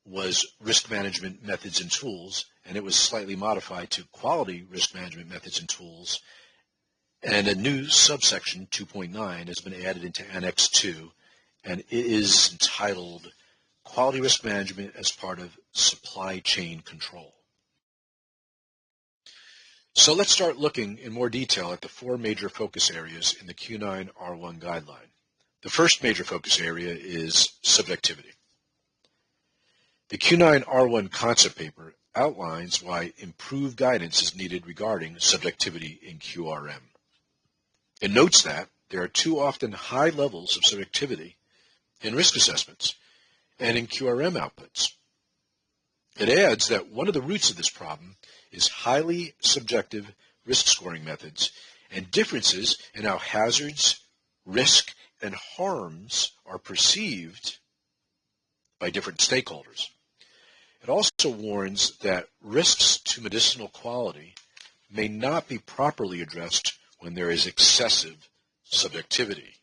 was Risk Management Methods and Tools, and it was slightly modified to Quality Risk Management Methods and Tools, and a new subsection 2.9 has been added into Annex 2, and it is entitled Quality Risk Management as part of Supply Chain Control. So let's start looking in more detail at the 4 major focus areas in the Q9R1 guideline. The first major focus area is subjectivity. The Q9R1 concept paper outlines why improved guidance is needed regarding subjectivity in QRM. It notes that there are too often high levels of subjectivity in risk assessments and in QRM outputs. It adds that one of the roots of this problem is highly subjective risk scoring methods and differences in how hazards, risk, and harms are perceived by different stakeholders. It also warns that risks to medicinal quality may not be properly addressed when there is excessive subjectivity.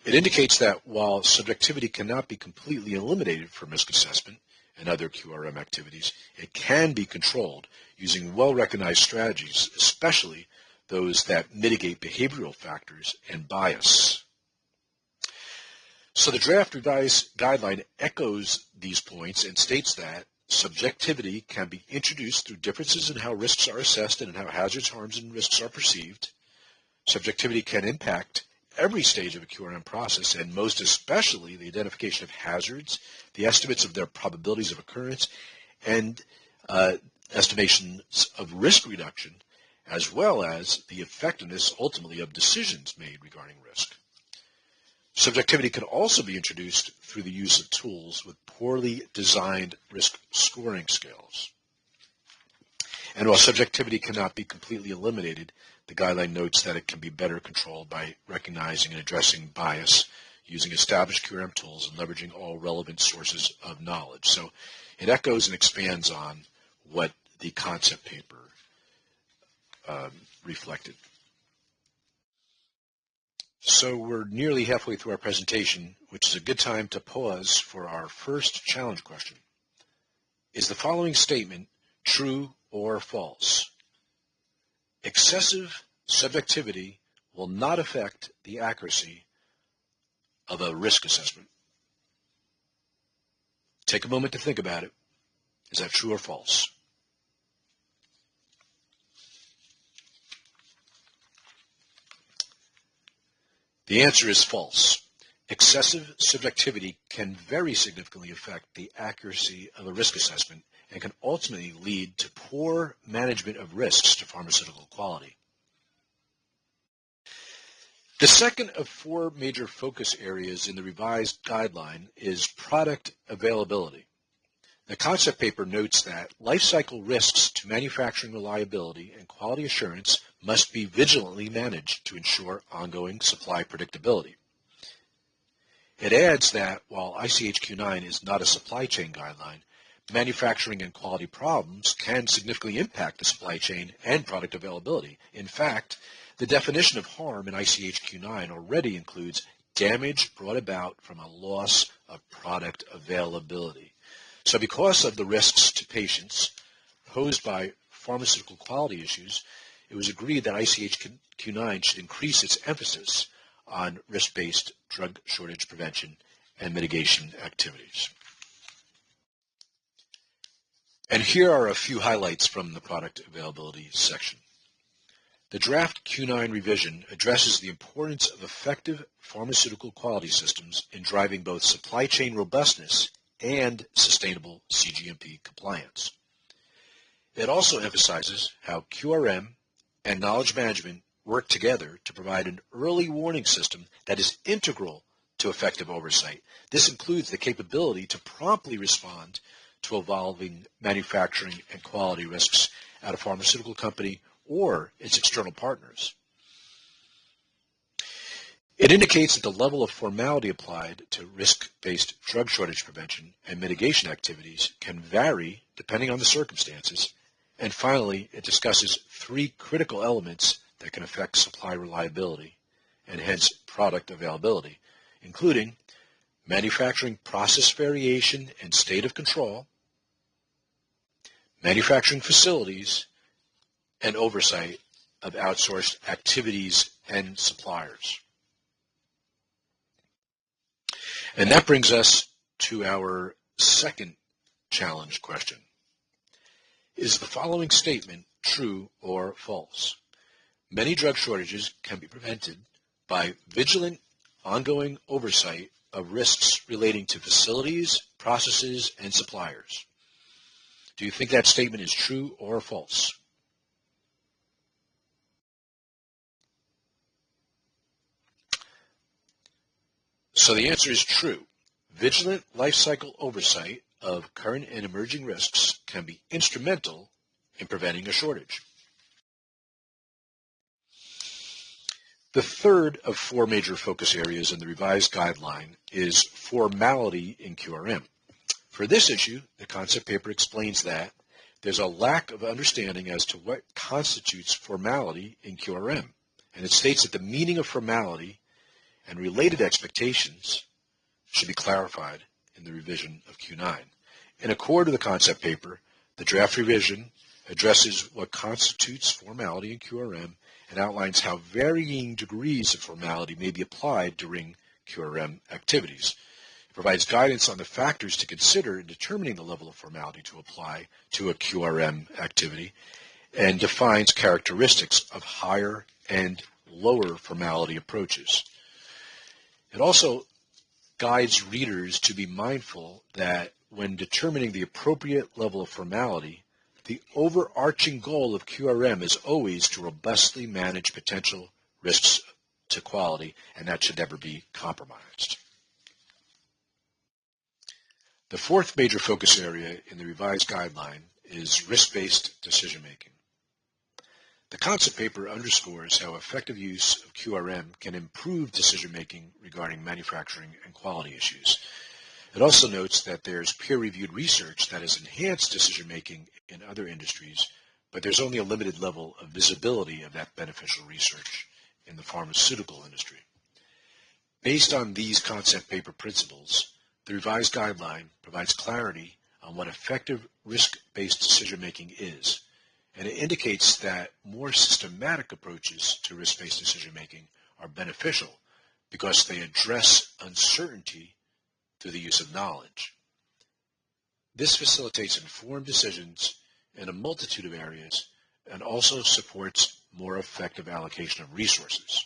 It indicates that while subjectivity cannot be completely eliminated from risk assessment and other QRM activities, it can be controlled using well-recognized strategies, especially those that mitigate behavioral factors and bias. So the draft revised guideline echoes these points and states that subjectivity can be introduced through differences in how risks are assessed and in how hazards, harms, and risks are perceived. Subjectivity can impact every stage of a QRM process, and most especially the identification of hazards, the estimates of their probabilities of occurrence, and estimations of risk reduction, as well as the effectiveness, ultimately, of decisions made regarding risk. Subjectivity can also be introduced through the use of tools with poorly designed risk scoring scales. And while subjectivity cannot be completely eliminated, the guideline notes that it can be better controlled by recognizing and addressing bias using established QRM tools and leveraging all relevant sources of knowledge. So it echoes and expands on what the concept paper reflected. So we're nearly halfway through our presentation, which is a good time to pause for our first challenge question. Is the following statement true or false? Excessive subjectivity will not affect the accuracy of a risk assessment. Take a moment to think about it. Is that true or false? The answer is false. Excessive subjectivity can very significantly affect the accuracy of a risk assessment and can ultimately lead to poor management of risks to pharmaceutical quality. The second of 4 major focus areas in the revised guideline is product availability. The concept paper notes that life cycle risks to manufacturing reliability and quality assurance must be vigilantly managed to ensure ongoing supply predictability. It adds that while ICH-Q9 is not a supply chain guideline, manufacturing and quality problems can significantly impact the supply chain and product availability. In fact, the definition of harm in ICH-Q9 already includes damage brought about from a loss of product availability. So because of the risks to patients posed by pharmaceutical quality issues, it was agreed that ICH-Q9 should increase its emphasis on risk-based drug shortage prevention and mitigation activities. And here are a few highlights from the product availability section. The draft Q9 revision addresses the importance of effective pharmaceutical quality systems in driving both supply chain robustness and sustainable CGMP compliance. It also emphasizes how QRM and knowledge management work together to provide an early warning system that is integral to effective oversight. This includes the capability to promptly respond to evolving manufacturing and quality risks at a pharmaceutical company or its external partners. It indicates that the level of formality applied to risk-based drug shortage prevention and mitigation activities can vary depending on the circumstances. And finally, it discusses 3 critical elements that can affect supply reliability and hence product availability, including manufacturing process variation and state of control, manufacturing facilities, and oversight of outsourced activities and suppliers. And that brings us to our second challenge question. Is the following statement true or false? Many drug shortages can be prevented by vigilant, ongoing oversight of risks relating to facilities, processes, and suppliers. Do you think that statement is true or false? So the answer is true. Vigilant life cycle oversight of current and emerging risks can be instrumental in preventing a shortage. The third of 4 major focus areas in the revised guideline is formality in QRM. For this issue, the concept paper explains that there's a lack of understanding as to what constitutes formality in QRM, and it states that the meaning of formality and related expectations should be clarified in the revision of Q9. In accord with the concept paper, the draft revision addresses what constitutes formality in QRM and outlines how varying degrees of formality may be applied during QRM activities. It provides guidance on the factors to consider in determining the level of formality to apply to a QRM activity and defines characteristics of higher and lower formality approaches. It also guides readers to be mindful that when determining the appropriate level of formality, the overarching goal of QRM is always to robustly manage potential risks to quality, and that should never be compromised. The fourth major focus area in the revised guideline is risk-based decision-making. The concept paper underscores how effective use of QRM can improve decision-making regarding manufacturing and quality issues. It also notes that there's peer-reviewed research that has enhanced decision-making in other industries, but there's only a limited level of visibility of that beneficial research in the pharmaceutical industry. Based on these concept paper principles, the revised guideline provides clarity on what effective risk-based decision-making is, and it indicates that more systematic approaches to risk-based decision-making are beneficial because they address uncertainty through the use of knowledge. This facilitates informed decisions in a multitude of areas and also supports more effective allocation of resources.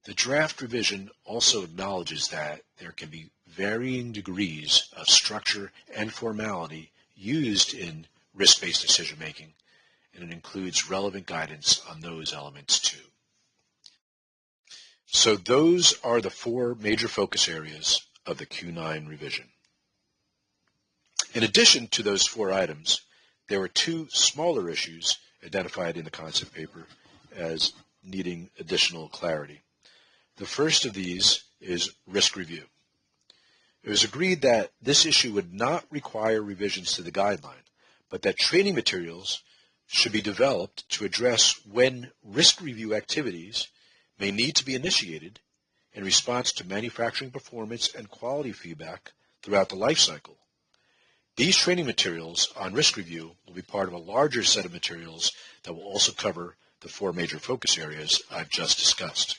The draft revision also acknowledges that there can be varying degrees of structure and formality used in risk-based decision-making, and it includes relevant guidance on those elements too. So those are the 4 major focus areas of the Q9 revision. In addition to those 4 items, there were 2 smaller issues identified in the concept paper as needing additional clarity. The first of these is risk review. It was agreed that this issue would not require revisions to the guideline, but that training materials should be developed to address when risk review activities may need to be initiated in response to manufacturing performance and quality feedback throughout the life cycle. These training materials on risk review will be part of a larger set of materials that will also cover the 4 major focus areas I've just discussed.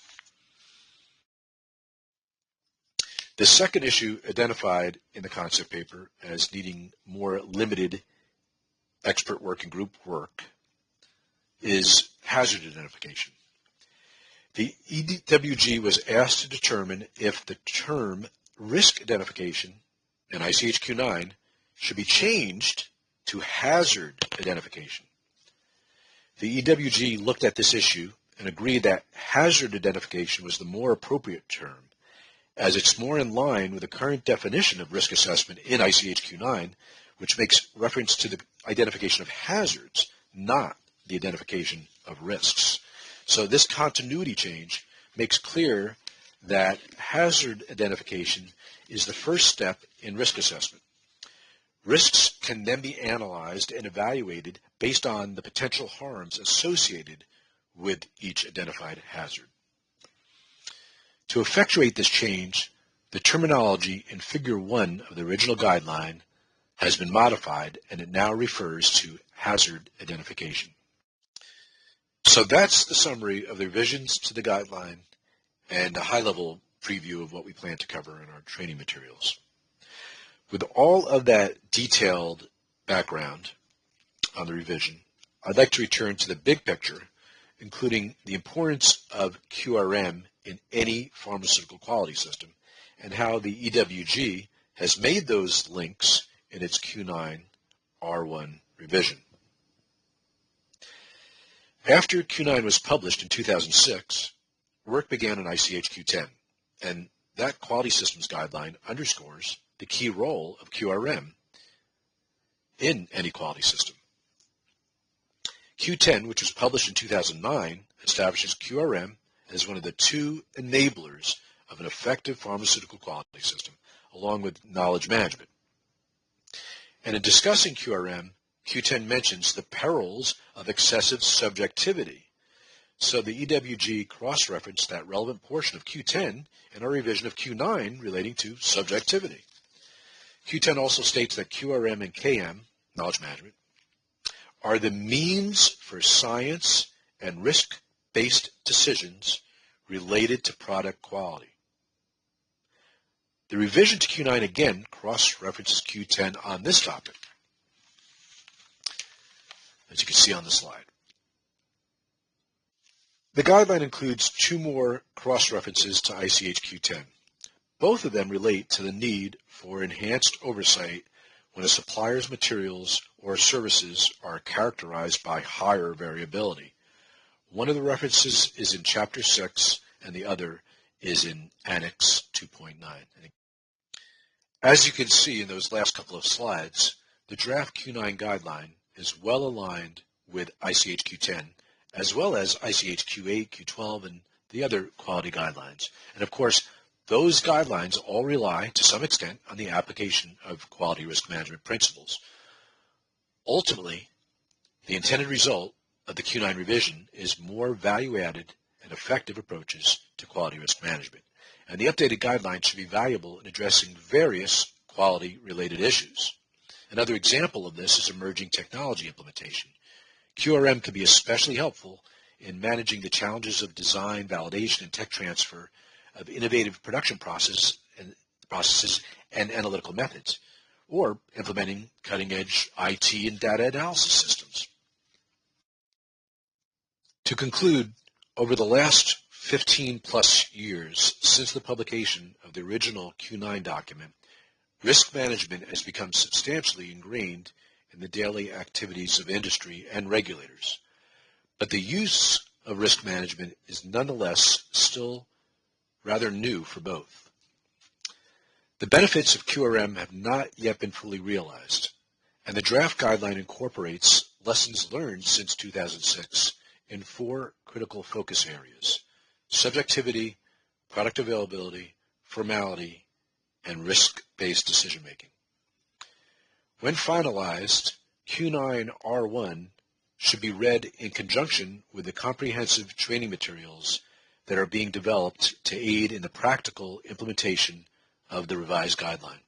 The second issue identified in the concept paper as needing more limited expert working group work is hazard identification. The EWG was asked to determine if the term risk identification in ICH-Q9 should be changed to hazard identification. The EWG looked at this issue and agreed that hazard identification was the more appropriate term, as it's more in line with the current definition of risk assessment in ICH-Q9, which makes reference to the identification of hazards, not the identification of risks. So this continuity change makes clear that hazard identification is the first step in risk assessment. Risks can then be analyzed and evaluated based on the potential harms associated with each identified hazard. To effectuate this change, the terminology in Figure 1 of the original guideline has been modified, and it now refers to hazard identification. So that's the summary of the revisions to the guideline and a high-level preview of what we plan to cover in our training materials. With all of that detailed background on the revision, I'd like to return to the big picture, including the importance of QRM in any pharmaceutical quality system and how the EWG has made those links in its Q9-R1 revision. After Q9 was published in 2006, work began on ICH Q10, and that quality systems guideline underscores the key role of QRM in any quality system. Q10, which was published in 2009, establishes QRM as one of the two enablers of an effective pharmaceutical quality system, along with knowledge management. And in discussing QRM, Q10 mentions the perils of excessive subjectivity. So the EWG cross-referenced that relevant portion of Q10 in our revision of Q9 relating to subjectivity. Q10 also states that QRM and KM, knowledge management, are the means for science and risk-based decisions related to product quality. The revision to Q9 again cross-references Q10 on this topic, as you can see on the slide. The guideline includes two more cross-references to ICH Q10. Both of them relate to the need for enhanced oversight when a supplier's materials or services are characterized by higher variability. One of the references is in Chapter 6 and the other is in Annex 2.9. As you can see in those last couple of slides, the draft Q9 guideline is well aligned with ICH Q10 as well as ICH Q8, Q12, and the other quality guidelines. And of course, those guidelines all rely to some extent on the application of quality risk management principles. Ultimately, the intended result of the Q9 revision is more value-added and effective approaches to quality risk management. And the updated guidelines should be valuable in addressing various quality-related issues. Another example of this is emerging technology implementation. QRM can be especially helpful in managing the challenges of design, validation, and tech transfer of innovative production processes and analytical methods, or implementing cutting-edge IT and data analysis systems. To conclude, over the last 15-plus years since the publication of the original Q9 document, risk management has become substantially ingrained in the daily activities of industry and regulators. But the use of risk management is nonetheless still rather new for both. The benefits of QRM have not yet been fully realized, and the draft guideline incorporates lessons learned since 2006 in 4 critical focus areas: subjectivity, product availability, formality, and risk-based decision-making. When finalized, Q9-R1 should be read in conjunction with the comprehensive training materials that are being developed to aid in the practical implementation of the revised guideline.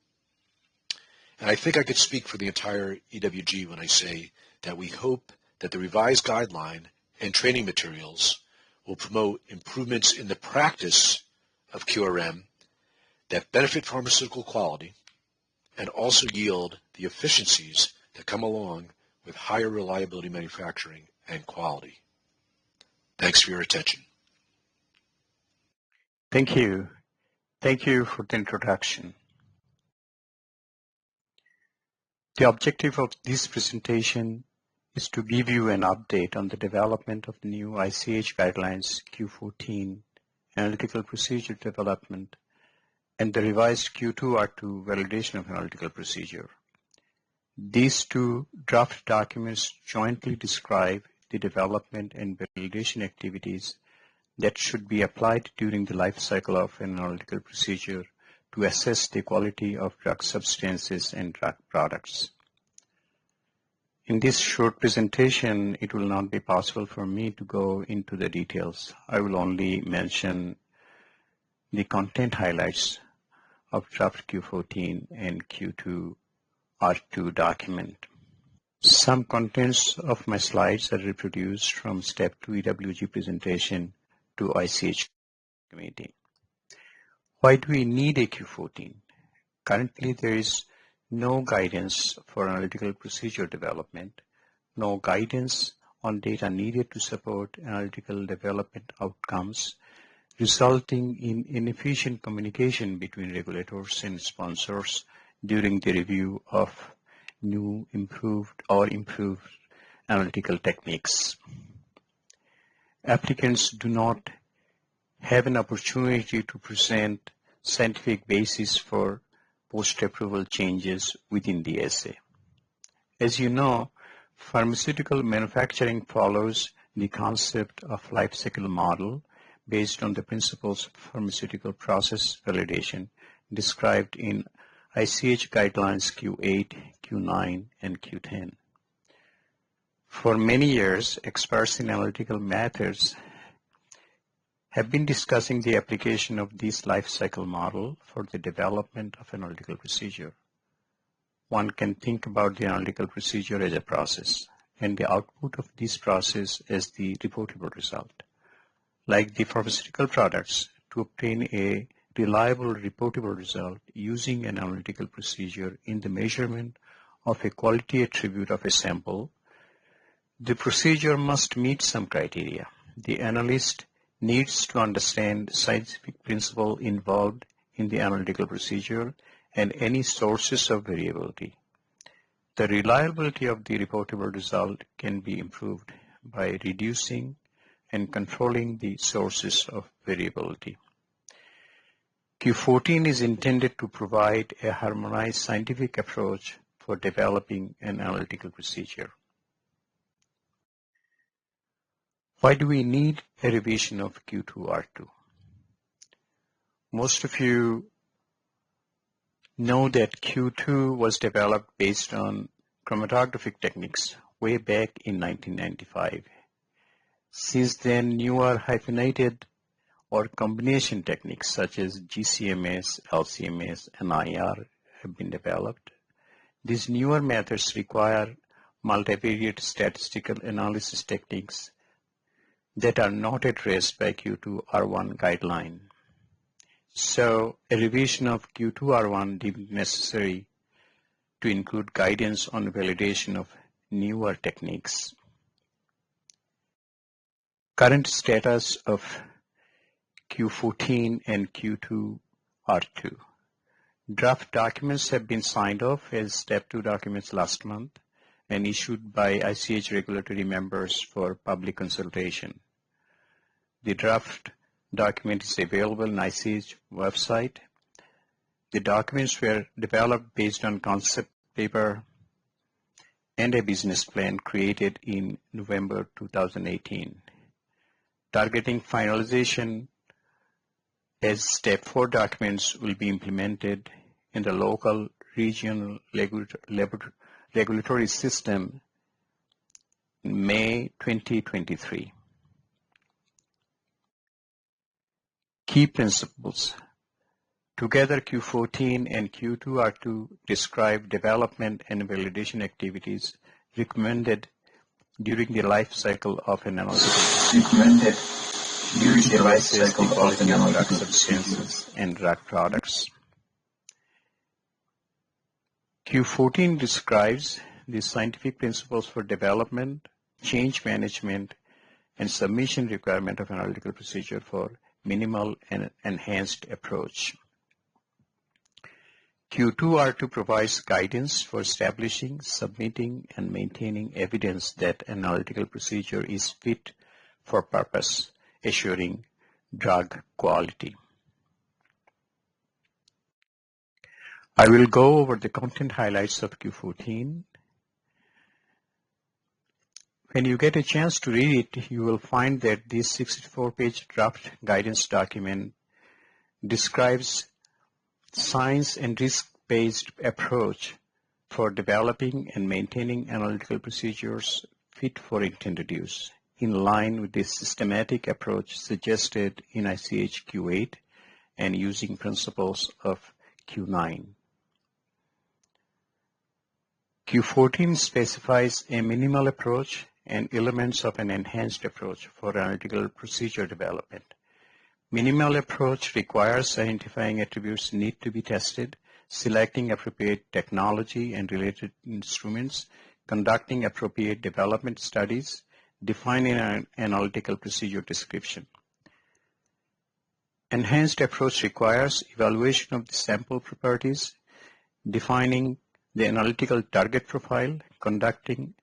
And I think I could speak for the entire EWG when I say that we hope that the revised guideline and training materials will promote improvements in the practice of QRM that benefit pharmaceutical quality and also yield the efficiencies that come along with higher reliability manufacturing and quality. Thanks for your attention. Thank you. Thank you for the introduction. The objective of this presentation is to give you an update on the development of the new ICH guidelines Q14, analytical procedure development, and the revised Q2R2 validation of analytical procedure. These two draft documents jointly describe the development and validation activities that should be applied during the life cycle of an analytical procedure to assess the quality of drug substances and drug products. In this short presentation, it will not be possible for me to go into the details. I will only mention the content highlights of draft Q14 and Q2 R2 document. Some contents of my slides are reproduced from Step 2 EWG presentation to ICH committee. Why do we need a Q14? Currently, there is no guidance for analytical procedure development, no guidance on data needed to support analytical development outcomes, resulting in inefficient communication between regulators and sponsors during the review of new, improved analytical techniques. Applicants do not have an opportunity to present scientific basis for post-approval changes within the assay. As you know, pharmaceutical manufacturing follows the concept of life cycle model based on the principles of pharmaceutical process validation described in ICH guidelines Q8, Q9, and Q10. For many years, experts in analytical methods have been discussing the application of this life cycle model for the development of analytical procedure. One can think about the analytical procedure as a process and the output of this process as the reportable result. Like the pharmaceutical products, to obtain a reliable reportable result using an analytical procedure in the measurement of a quality attribute of a sample, the procedure must meet some criteria. The analyst needs to understand the scientific principle involved in the analytical procedure and any sources of variability. The reliability of the reportable result can be improved by reducing and controlling the sources of variability. Q14 is intended to provide a harmonized scientific approach for developing an analytical procedure. Why do we need a revision of Q2R2? Most of you know that Q2 was developed based on chromatographic techniques way back in 1995. Since then, newer hyphenated or combination techniques such as GCMS, LCMS, and IR have been developed. These newer methods require multivariate statistical analysis techniques that are not addressed by Q2R1 guideline. So a revision of Q2R1 deemed necessary to include guidance on validation of newer techniques. Current status of Q14 and Q2R2. Draft documents have been signed off as Step 2 documents last month and issued by ICH regulatory members for public consultation. The draft document is available on ICH website. The documents were developed based on concept paper and a business plan created in November 2018. Targeting finalization as Step 4 documents will be implemented in the local regional regulatory system in May 2023. Key principles. Together, Q14 and Q2R2 describe development and validation activities recommended during the life cycle of an analytical drug substances and drug products. Q14 describes the scientific principles for development, change management, and submission requirement of analytical procedure for minimal and enhanced approach. Q2R2 provides guidance for establishing, submitting, and maintaining evidence that an analytical procedure is fit for purpose, assuring drug quality. I will go over the content highlights of Q14. When you get a chance to read it, you will find that this 64-page draft guidance document describes science and risk-based approach for developing and maintaining analytical procedures fit for intended use, in line with the systematic approach suggested in ICH Q8 and using principles of Q9. Q14 specifies a minimal approach and elements of an enhanced approach for analytical procedure development. Minimal approach requires identifying attributes need to be tested, selecting appropriate technology and related instruments, conducting appropriate development studies, defining an analytical procedure description. Enhanced approach requires evaluation of the sample properties, defining the analytical target profile, conducting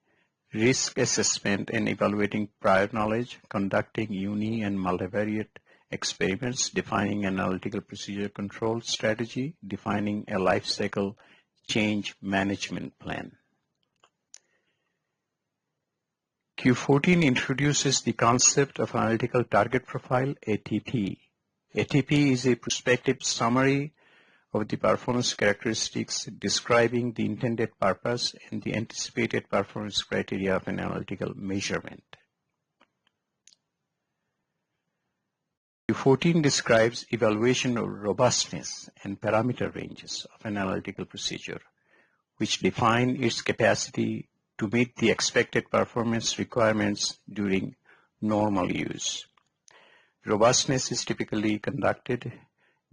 risk assessment and evaluating prior knowledge, conducting uni and multivariate experiments, defining an analytical procedure control strategy, defining a life cycle change management plan. Q14 introduces the concept of analytical target profile, ATP. ATP is a prospective summary of the performance characteristics describing the intended purpose and the anticipated performance criteria of an analytical measurement. Q14 describes evaluation of robustness and parameter ranges of an analytical procedure, which define its capacity to meet the expected performance requirements during normal use. Robustness is typically conducted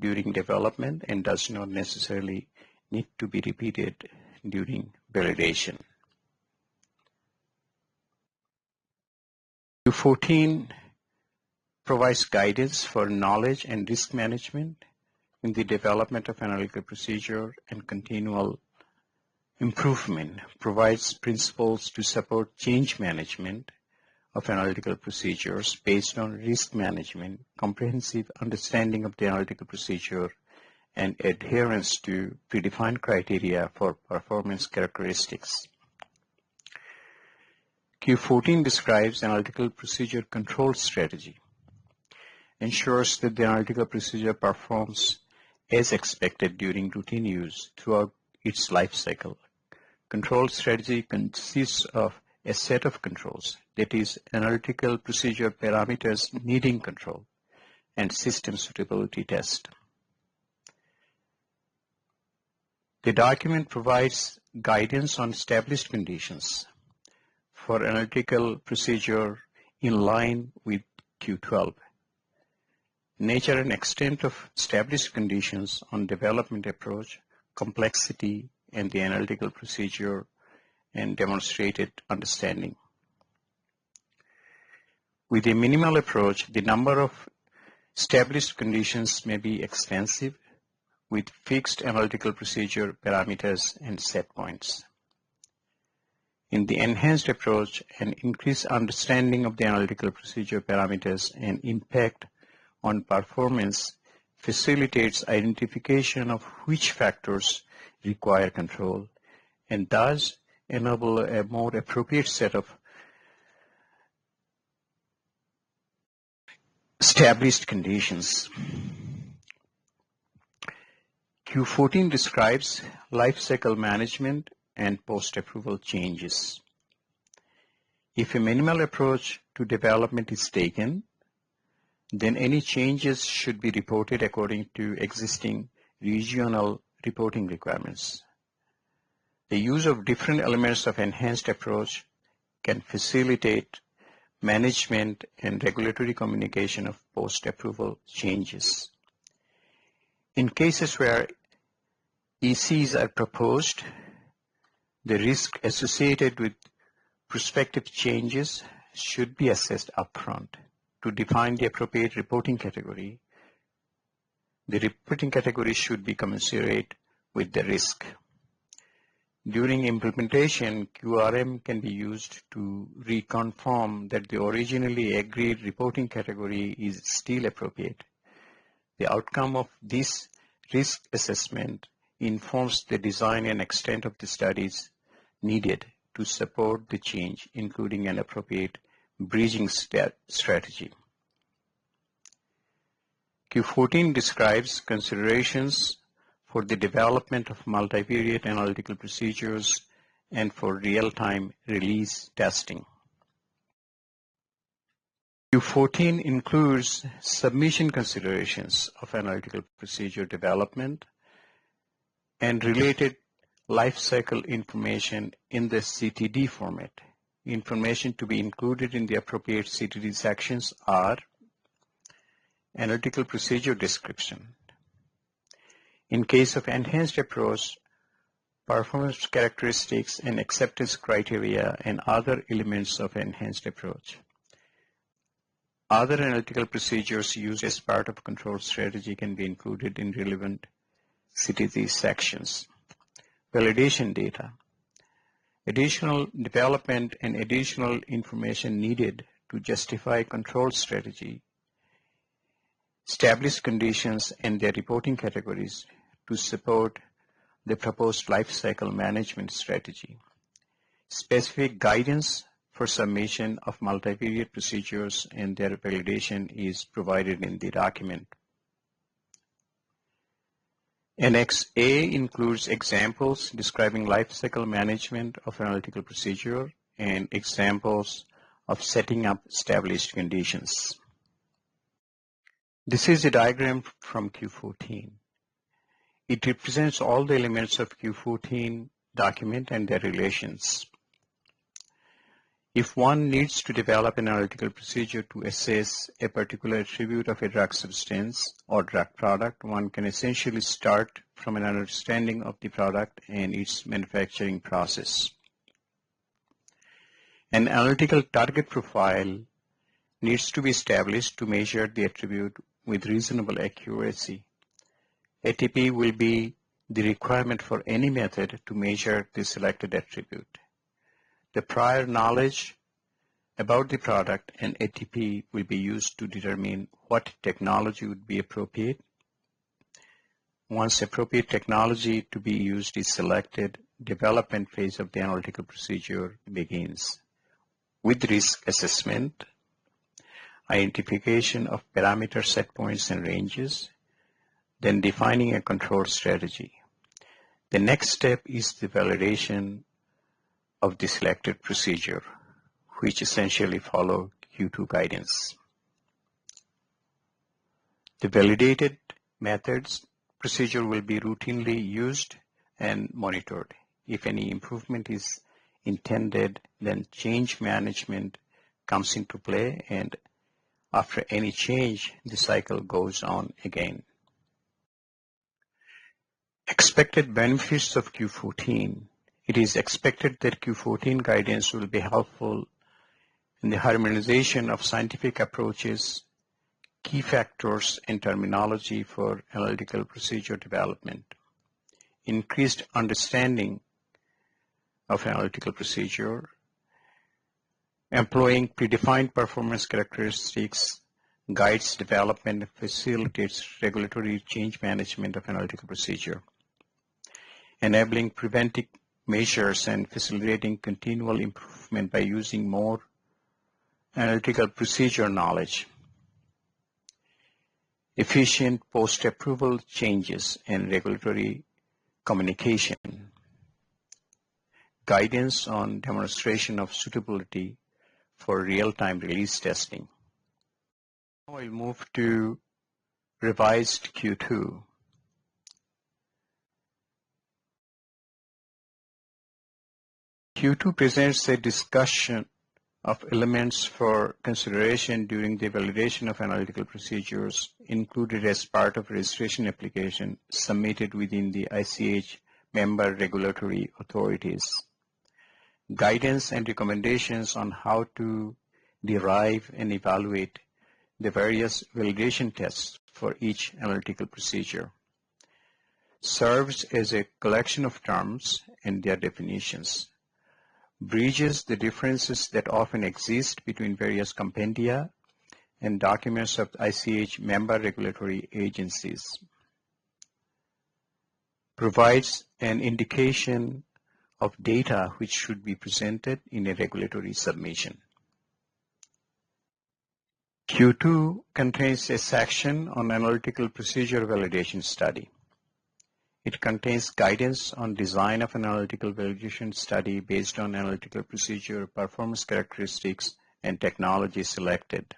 during development and does not necessarily need to be repeated during validation. Q14 provides guidance for knowledge and risk management in the development of analytical procedure and continual improvement, provides principles to support change management of analytical procedures based on risk management, comprehensive understanding of the analytical procedure, and adherence to predefined criteria for performance characteristics. Q14 describes analytical procedure control strategy, ensures that the analytical procedure performs as expected during routine use throughout its life cycle. Control strategy consists of a set of controls, that is, analytical procedure parameters needing control, and system suitability test. The document provides guidance on established conditions for analytical procedure in line with Q12. Nature and extent of established conditions on development approach, complexity, and the analytical procedure, and demonstrated understanding. With a minimal approach, the number of established conditions may be extensive with fixed analytical procedure parameters and set points. In the enhanced approach, an increased understanding of the analytical procedure parameters and impact on performance facilitates identification of which factors require control and thus enable a more appropriate set of established conditions. Q14 describes life cycle management and post-approval changes. If a minimal approach to development is taken, then any changes should be reported according to existing regional reporting requirements. The use of different elements of enhanced approach can facilitate management and regulatory communication of post-approval changes. In cases where ECs are proposed, the risk associated with prospective changes should be assessed upfront. To define the appropriate reporting category, the reporting category should be commensurate with the risk. During implementation, QRM can be used to reconfirm that the originally agreed reporting category is still appropriate. The outcome of this risk assessment informs the design and extent of the studies needed to support the change, including an appropriate bridging strategy. Q14 describes considerations for the development of multivariate analytical procedures and for real-time release testing. Q14 includes submission considerations of analytical procedure development and related life cycle information in the CTD format. Information to be included in the appropriate CTD sections are analytical procedure description. In case of enhanced approach, performance characteristics and acceptance criteria and other elements of enhanced approach. Other analytical procedures used as part of control strategy can be included in relevant CTD sections. Validation data. Additional development and additional information needed to justify control strategy. Established conditions and their reporting categories to support the proposed life cycle management strategy. Specific guidance for submission of multivariate procedures and their validation is provided in the document. Annex A includes examples describing life cycle management of analytical procedure and examples of setting up established conditions. This is a diagram from Q14. It represents all the elements of Q14 document and their relations. If one needs to develop an analytical procedure to assess a particular attribute of a drug substance or drug product, one can essentially start from an understanding of the product and its manufacturing process. An analytical target profile needs to be established to measure the attribute with reasonable accuracy. ATP will be the requirement for any method to measure the selected attribute. The prior knowledge about the product and ATP will be used to determine what technology would be appropriate. Once appropriate technology to be used is selected, development phase of the analytical procedure begins with risk assessment, identification of parameter set points and ranges, then defining a control strategy. The next step is the validation of the selected procedure, which essentially follow Q2 guidance. The validated methods procedure will be routinely used and monitored. If any improvement is intended, then change management comes into play, and after any change, the cycle goes on again. Expected benefits of Q14. It is expected that Q14 guidance will be helpful in the harmonization of scientific approaches, key factors, and terminology for analytical procedure development. Increased understanding of analytical procedure, employing predefined performance characteristics, guides development and facilitates regulatory change management of analytical procedure. Enabling preventive measures and facilitating continual improvement by using more analytical procedure knowledge. Efficient post-approval changes and regulatory communication. Guidance on demonstration of suitability for real-time release testing. Now I'll move to revised Q2. Q2 presents a discussion of elements for consideration during the validation of analytical procedures included as part of registration application submitted within the ICH member regulatory authorities. Guidance and recommendations on how to derive and evaluate the various validation tests for each analytical procedure. Serves as a collection of terms and their definitions. Bridges the differences that often exist between various compendia and documents of ICH member regulatory agencies. Provides an indication of data which should be presented in a regulatory submission. Q2 contains a section on analytical procedure validation study. It contains guidance on design of an analytical validation study based on analytical procedure, performance characteristics, and technology selected.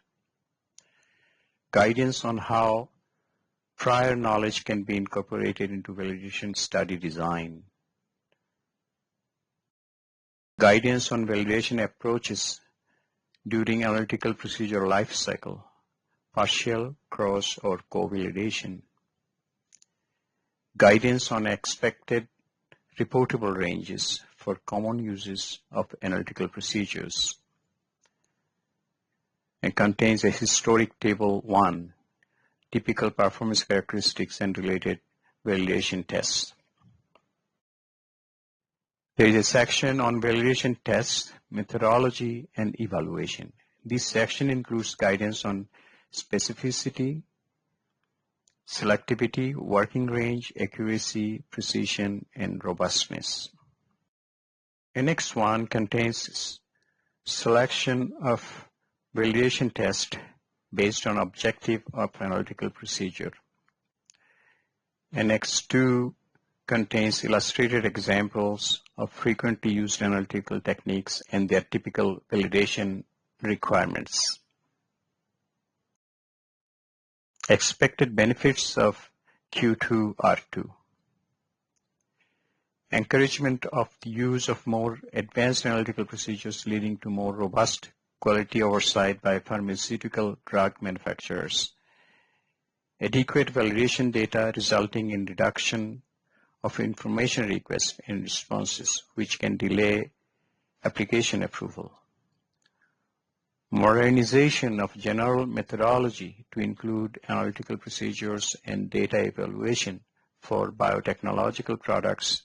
Guidance on how prior knowledge can be incorporated into validation study design. Guidance on validation approaches during analytical procedure life cycle, partial, cross, or co-validation. Guidance on expected reportable ranges for common uses of analytical procedures. It contains a historic table 1, typical performance characteristics and related validation tests. There is a section on validation tests, methodology, and evaluation. This section includes guidance on specificity, selectivity, working range, accuracy, precision, and robustness. Annex 1 contains selection of validation tests based on objective of analytical procedure. Annex 2 contains illustrated examples of frequently used analytical techniques and their typical validation requirements. Expected benefits of Q2 R2. Encouragement of the use of more advanced analytical procedures leading to more robust quality oversight by pharmaceutical drug manufacturers. Adequate validation data resulting in reduction of information requests and responses, which can delay application approval. Modernization of general methodology to include analytical procedures and data evaluation for biotechnological products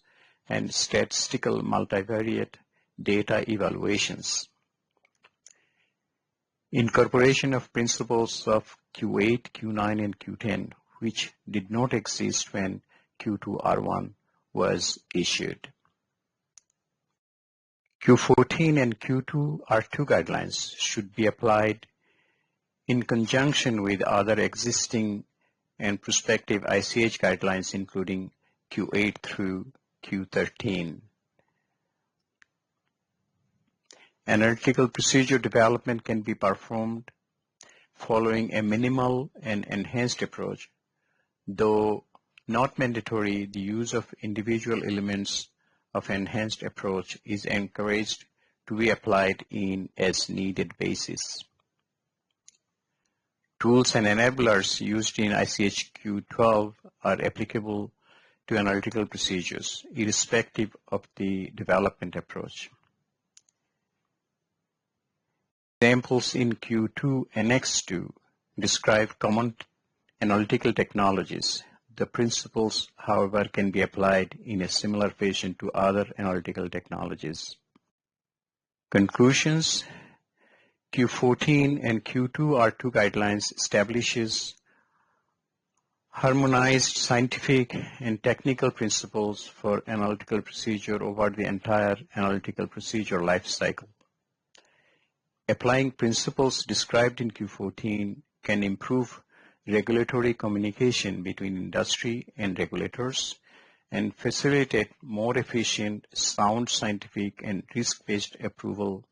and statistical multivariate data evaluations. Incorporation of principles of Q8, Q9, and Q10, which did not exist when Q2 R1 was issued. Q14 and Q2 R2 guidelines should be applied in conjunction with other existing and prospective ICH guidelines, including Q8 through Q13. Analytical procedure development can be performed following a minimal and enhanced approach, though not mandatory. The use of individual elements of enhanced approach is encouraged to be applied in as needed basis. Tools and enablers used in ICH Q12 are applicable to analytical procedures, irrespective of the development approach. Examples in Q2 Annex 2 describe common analytical technologies. The principles, however, can be applied in a similar fashion to other analytical technologies. Conclusions: Q14 and Q2 R2 guidelines establishes harmonized scientific and technical principles for analytical procedure over the entire analytical procedure life cycle. Applying principles described in Q14 can improve regulatory communication between industry and regulators and facilitate more efficient, sound scientific and risk-based approval,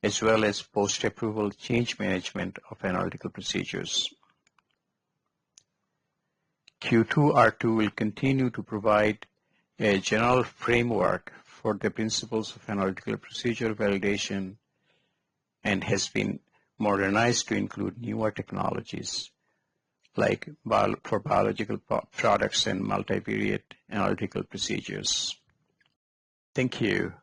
as well as post-approval change management of analytical procedures. Q2 R2 will continue to provide a general framework for the principles of analytical procedure validation and has been modernized to include newer technologies like for biological products and multivariate analytical procedures. Thank you.